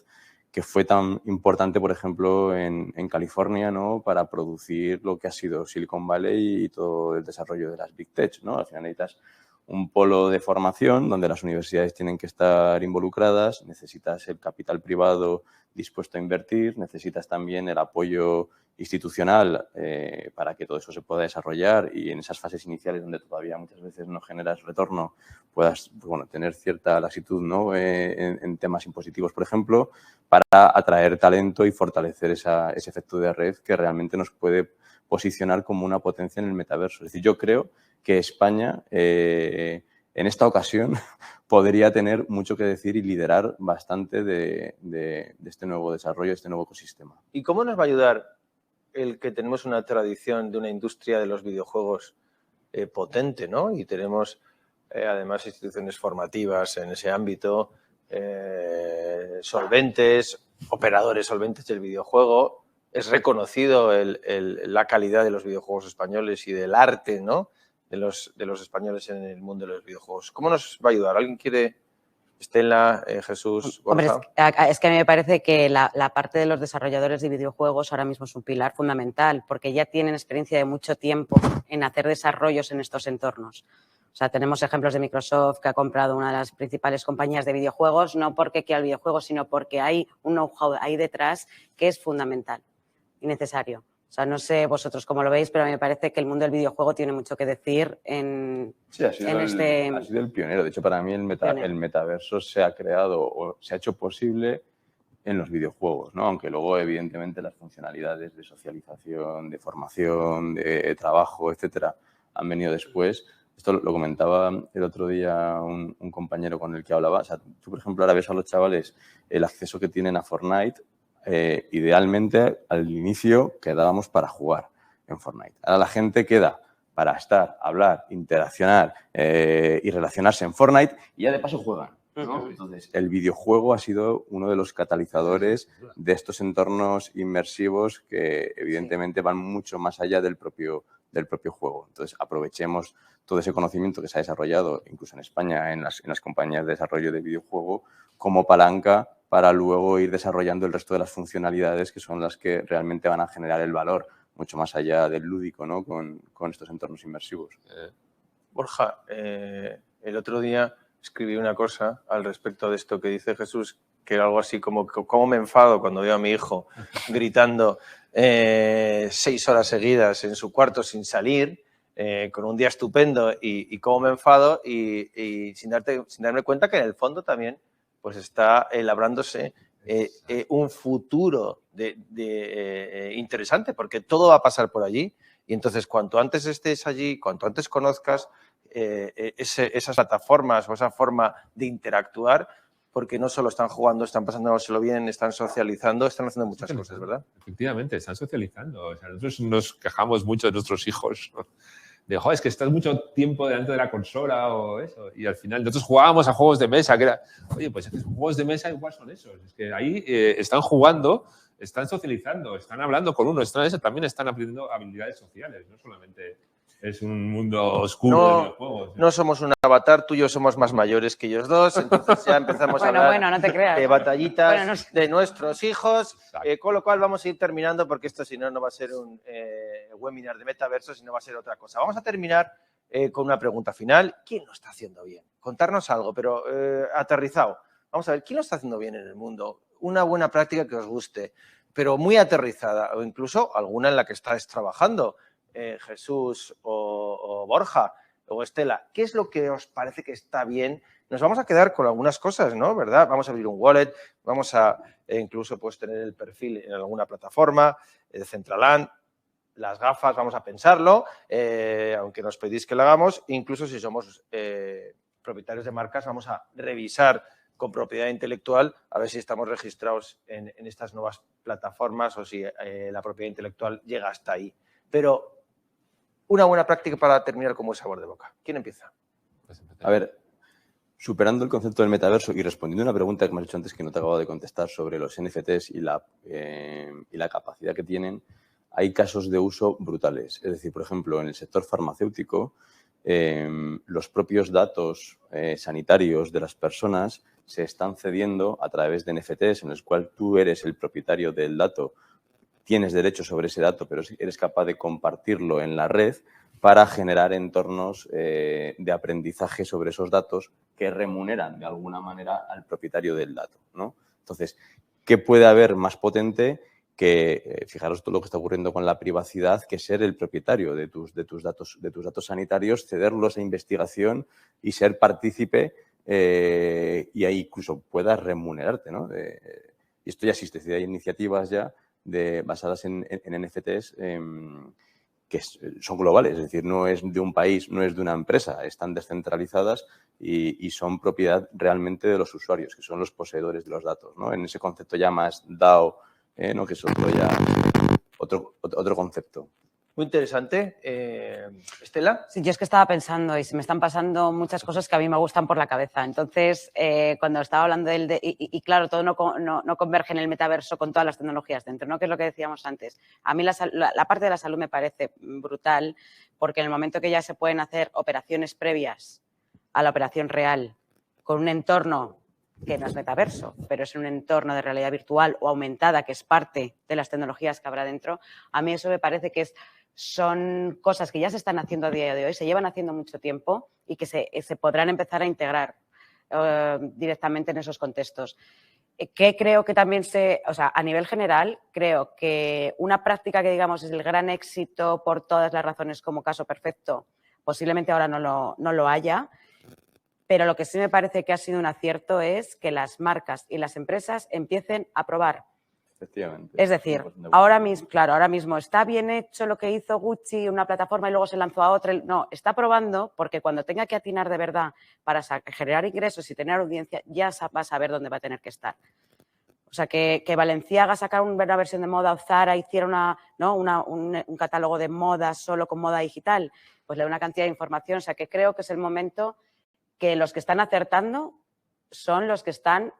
que fue tan importante, por ejemplo, en California, ¿no? Para producir lo que ha sido Silicon Valley y todo el desarrollo de las Big Tech, ¿no? Al final necesitas un polo de formación donde las universidades tienen que estar involucradas, necesitas el capital privado dispuesto a invertir, necesitas también el apoyo institucional para que todo eso se pueda desarrollar y en esas fases iniciales donde todavía muchas veces no generas retorno puedas tener cierta lasitud, ¿no? en temas impositivos, por ejemplo, para atraer talento y fortalecer ese efecto de red que realmente nos puede posicionar como una potencia en el metaverso. Es decir, yo creo que España en esta ocasión podría tener mucho que decir y liderar bastante de este nuevo desarrollo, de este nuevo ecosistema. ¿Y cómo nos va a ayudar el que tenemos una tradición de una industria de los videojuegos potente, ¿no? Y tenemos además instituciones formativas en ese ámbito, solventes, operadores solventes del videojuego. Es reconocido la calidad de los videojuegos españoles y del arte, ¿no?, de los españoles en el mundo de los videojuegos. ¿Cómo nos va a ayudar? ¿Alguien quiere? Estela, Jesús, Borja. Hombre, es que a mí me parece que la parte de los desarrolladores de videojuegos ahora mismo es un pilar fundamental, porque ya tienen experiencia de mucho tiempo en hacer desarrollos en estos entornos. O sea, tenemos ejemplos de Microsoft, que ha comprado una de las principales compañías de videojuegos, no porque quiera el videojuego, sino porque hay un know-how ahí detrás que es fundamental y necesario. O sea, no sé vosotros cómo lo veis, pero a mí me parece que el mundo del videojuego tiene mucho que decir en ha sido el pionero. De hecho, para mí el metaverso se ha creado o se ha hecho posible en los videojuegos, ¿no? Aunque luego, evidentemente, las funcionalidades de socialización, de formación, de trabajo, etcétera, han venido después. Esto lo comentaba el otro día un compañero con el que hablaba. O sea, tú, por ejemplo, ahora ves a los chavales el acceso que tienen a Fortnite. Idealmente, al inicio quedábamos para jugar en Fortnite. Ahora la gente queda para estar, hablar, interaccionar y relacionarse en Fortnite y ya de paso juegan, ¿no? Entonces, el videojuego ha sido uno de los catalizadores de estos entornos inmersivos que evidentemente van mucho más allá del propio juego. Entonces, aprovechemos todo ese conocimiento que se ha desarrollado, incluso en España, en las compañías de desarrollo de videojuego, como palanca para luego ir desarrollando el resto de las funcionalidades que son las que realmente van a generar el valor, mucho más allá del lúdico, ¿no?, con estos entornos inmersivos. Borja, el otro día escribí una cosa al respecto de esto que dice Jesús, que era algo así como cómo me enfado cuando veo a mi hijo gritando 6 horas seguidas en su cuarto sin salir, con un día estupendo, y cómo me enfado y sin darme cuenta que en el fondo también pues está labrándose un futuro interesante, porque todo va a pasar por allí, y entonces cuanto antes estés allí, cuanto antes conozcas esas plataformas o esa forma de interactuar, porque no solo están jugando, están pasándoselo bien, están socializando, están haciendo muchas cosas, ¿verdad? Efectivamente, están socializando. O sea, nosotros nos quejamos mucho de nuestros hijos, ¿no? De, joder, es que estás mucho tiempo delante de la consola o eso. Y al final nosotros jugábamos a juegos de mesa, que era, oye, pues juegos de mesa igual son esos. Es que ahí están jugando, están socializando, están hablando con uno, también están aprendiendo habilidades sociales, no solamente es un mundo oscuro de videojuegos. No somos un avatar, tú y yo somos más mayores que ellos dos, entonces ya empezamos a hablar no te creas. de batallitas de nuestros hijos, con lo cual vamos a ir terminando, porque esto si no, no va a ser un webinar de metaverso, sino va a ser otra cosa. Vamos a terminar con una pregunta final. ¿Quién lo está haciendo bien? Contarnos algo, pero aterrizado. Vamos a ver, ¿quién lo está haciendo bien en el mundo? Una buena práctica que os guste, pero muy aterrizada, o incluso alguna en la que estáis trabajando. Jesús o Borja o Estela, ¿qué es lo que os parece que está bien? Nos vamos a quedar con algunas cosas, ¿no? ¿Verdad? Vamos a abrir un wallet, vamos a incluso pues, tener el perfil en alguna plataforma, Decentraland, las gafas, vamos a pensarlo, aunque nos pedís que lo hagamos, incluso si somos propietarios de marcas, vamos a revisar con propiedad intelectual a ver si estamos registrados en estas nuevas plataformas o si la propiedad intelectual llega hasta ahí. Pero una buena práctica para terminar con buen sabor de boca. ¿Quién empieza? A ver, superando el concepto del metaverso y respondiendo a una pregunta que me has hecho antes que no te acabo de contestar sobre los NFTs y la capacidad que tienen, hay casos de uso brutales. Es decir, por ejemplo, en el sector farmacéutico, los propios datos sanitarios de las personas se están cediendo a través de NFTs en los cuales tú eres el propietario del dato, tienes derecho sobre ese dato, pero eres capaz de compartirlo en la red para generar entornos de aprendizaje sobre esos datos que remuneran de alguna manera al propietario del dato, ¿no? Entonces, ¿qué puede haber más potente que, fijaros todo lo que está ocurriendo con la privacidad, que ser el propietario de tus datos sanitarios, cederlos a investigación y ser partícipe y ahí incluso puedas remunerarte, ¿no? Y esto ya existe, hay iniciativas ya basadas en NFTs que son globales, es decir, no es de un país, no es de una empresa, están descentralizadas y son propiedad realmente de los usuarios, que son los poseedores de los datos, ¿no? En ese concepto ya más DAO, ¿no? Que es otro concepto. Muy interesante. Estela. Sí, yo es que estaba pensando y se me están pasando muchas cosas que a mí me gustan por la cabeza. Entonces, cuando estaba hablando y claro, todo no converge en el metaverso con todas las tecnologías dentro, ¿no? Que es lo que decíamos antes. A mí la parte de la salud me parece brutal porque en el momento que ya se pueden hacer operaciones previas a la operación real con un entorno que no es metaverso, pero es un entorno de realidad virtual o aumentada que es parte de las tecnologías que habrá dentro, a mí eso me parece que son cosas que ya se están haciendo a día de hoy, se llevan haciendo mucho tiempo y que se podrán empezar a integrar directamente en esos contextos. Que creo que también a nivel general, creo que una práctica que digamos es el gran éxito por todas las razones como caso perfecto, posiblemente ahora no lo haya, pero lo que sí me parece que ha sido un acierto es que las marcas y las empresas empiecen a probar. Efectivamente. Es decir, ahora mismo está bien hecho lo que hizo Gucci, una plataforma y luego se lanzó a otra. No, está probando porque cuando tenga que atinar de verdad para generar ingresos y tener audiencia, ya va a saber dónde va a tener que estar. O sea, que Balenciaga sacara una versión de moda o Zara hiciera un catálogo de moda solo con moda digital, pues le da una cantidad de información. O sea, que creo que es el momento que los que están acertando son los que están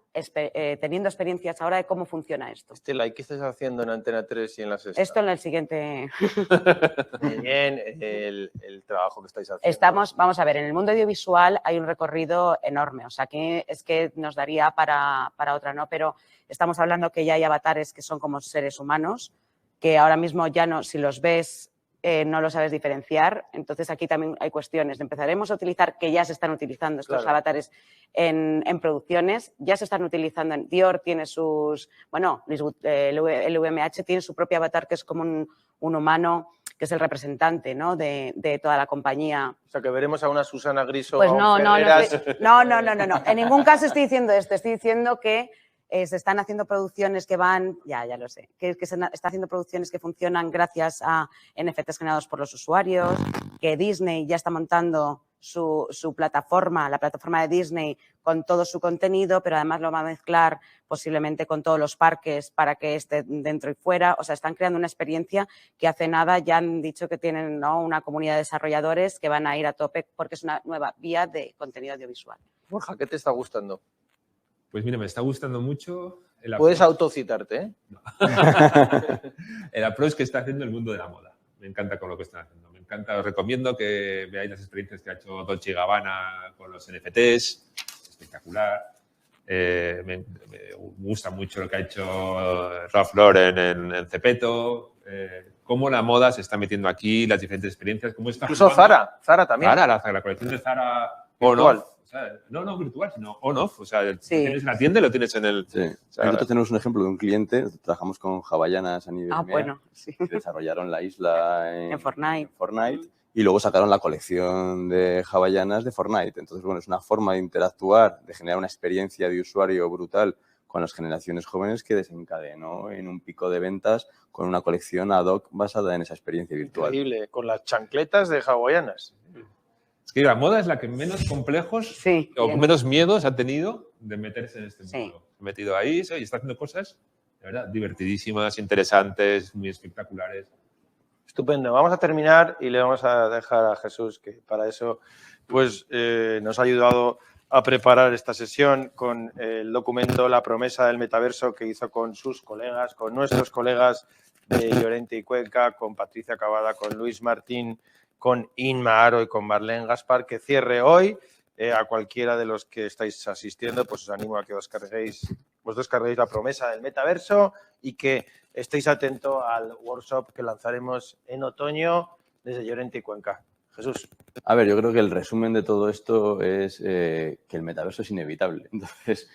teniendo experiencias ahora de cómo funciona esto. Estela, ¿y qué estás haciendo en Antena 3 y en La Sexta? Esto en el siguiente... Muy bien, el trabajo que estáis haciendo. Vamos a ver, en el mundo audiovisual hay un recorrido enorme, o sea, que es que nos daría para otra, ¿no? Pero estamos hablando que ya hay avatares que son como seres humanos, que ahora mismo ya no, si los ves... no lo sabes diferenciar, entonces aquí también hay cuestiones. Empezaremos a utilizar, que ya se están utilizando estos avatares en producciones, ya se están utilizando, Dior tiene sus, el VMH tiene su propio avatar que es como un humano, que es el representante, ¿no? de toda la compañía. O sea, que veremos a una Susana Griso pues o no, a un Ferreras. No, en ningún caso estoy diciendo esto, estoy diciendo que se están haciendo producciones que van, ya lo sé, que se están haciendo producciones que funcionan gracias a NFTs generados por los usuarios, que Disney ya está montando su plataforma, la plataforma de Disney con todo su contenido, pero además lo va a mezclar posiblemente con todos los parques para que esté dentro y fuera. O sea, están creando una experiencia que hace nada ya han dicho que tienen, ¿no?, una comunidad de desarrolladores que van a ir a tope porque es una nueva vía de contenido audiovisual. Borja, ¿qué te está gustando? Pues mira, me está gustando mucho el Puedes autocitarte, ¿eh? No. El approach que está haciendo el mundo de la moda. Me encanta con lo que están haciendo. Me encanta, os recomiendo que veáis las experiencias que ha hecho Dolce & Gabbana con los NFTs. Espectacular. Me gusta mucho lo que ha hecho Ralph Lauren en Zepeto. Cómo la moda se está metiendo aquí, las diferentes experiencias. Cómo está incluso jugando. Zara también. Zara, la colección de Zara. Virtual. No virtual, sino on-off. O sea, sí. Lo tienes en la tienda y lo tienes en el... Sí. O sea, nosotros tenemos un ejemplo de un cliente, trabajamos con Havaianas a nivel bueno, sí. desarrollaron la isla en Fortnite. Y luego sacaron la colección de Havaianas de Fortnite. Entonces, bueno, es una forma de interactuar, de generar una experiencia de usuario brutal con las generaciones jóvenes que desencadenó en un pico de ventas con una colección ad hoc basada en esa experiencia virtual. Increíble, con las chancletas de Havaianas. Es que la moda es la que menos complejos o menos miedos ha tenido de meterse en este mundo. Sí. Se ha metido ahí y está haciendo cosas, de verdad, divertidísimas, interesantes, muy espectaculares. Estupendo. Vamos a terminar y le vamos a dejar a Jesús, que para eso pues, nos ha ayudado a preparar esta sesión con el documento La promesa del metaverso que hizo con sus colegas, con nuestros colegas de Llorente y Cuenca, con Patricia Cavada, con Luis Martín, con Inma Aro y con Marlene Gaspar, que cierre hoy. A cualquiera de los que estáis asistiendo, pues os animo a que vosotros descarguéis la promesa del metaverso y que estéis atentos al workshop que lanzaremos en otoño desde Llorente y Cuenca. Jesús. A ver, yo creo que el resumen de todo esto es que el metaverso es inevitable. Entonces,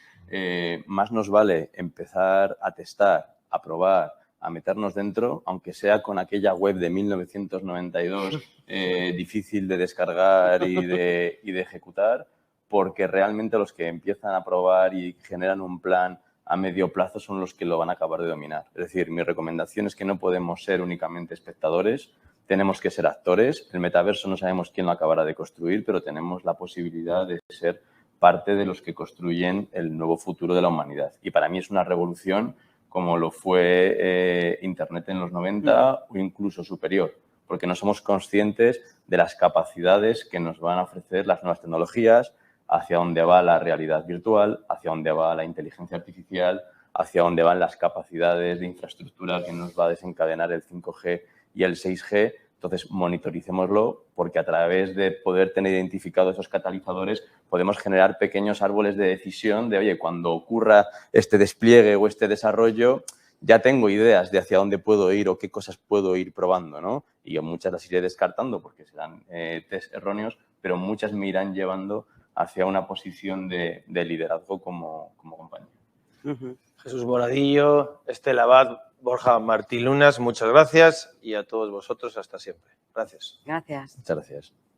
más nos vale empezar a testar, a probar, a meternos dentro, aunque sea con aquella web de 1992 difícil de descargar y de ejecutar, porque realmente los que empiezan a probar y generan un plan a medio plazo son los que lo van a acabar de dominar. Es decir, mi recomendación es que no podemos ser únicamente espectadores, tenemos que ser actores. El metaverso no sabemos quién lo acabará de construir, pero tenemos la posibilidad de ser parte de los que construyen el nuevo futuro de la humanidad. Y para mí es una revolución como lo fue Internet en los 90 o incluso superior, porque no somos conscientes de las capacidades que nos van a ofrecer las nuevas tecnologías, hacia dónde va la realidad virtual, hacia dónde va la inteligencia artificial, hacia dónde van las capacidades de infraestructura que nos va a desencadenar el 5G y el 6G. Entonces, monitoricémoslo, porque a través de poder tener identificados esos catalizadores podemos generar pequeños árboles de decisión de, oye, cuando ocurra este despliegue o este desarrollo, ya tengo ideas de hacia dónde puedo ir o qué cosas puedo ir probando, ¿no? Y yo muchas las iré descartando porque serán test erróneos, pero muchas me irán llevando hacia una posición de liderazgo como compañía. Jesús Moradillo, Estela Abad, Borja Martí Lunas, muchas gracias y a todos vosotros hasta siempre. Gracias. Gracias. Muchas gracias.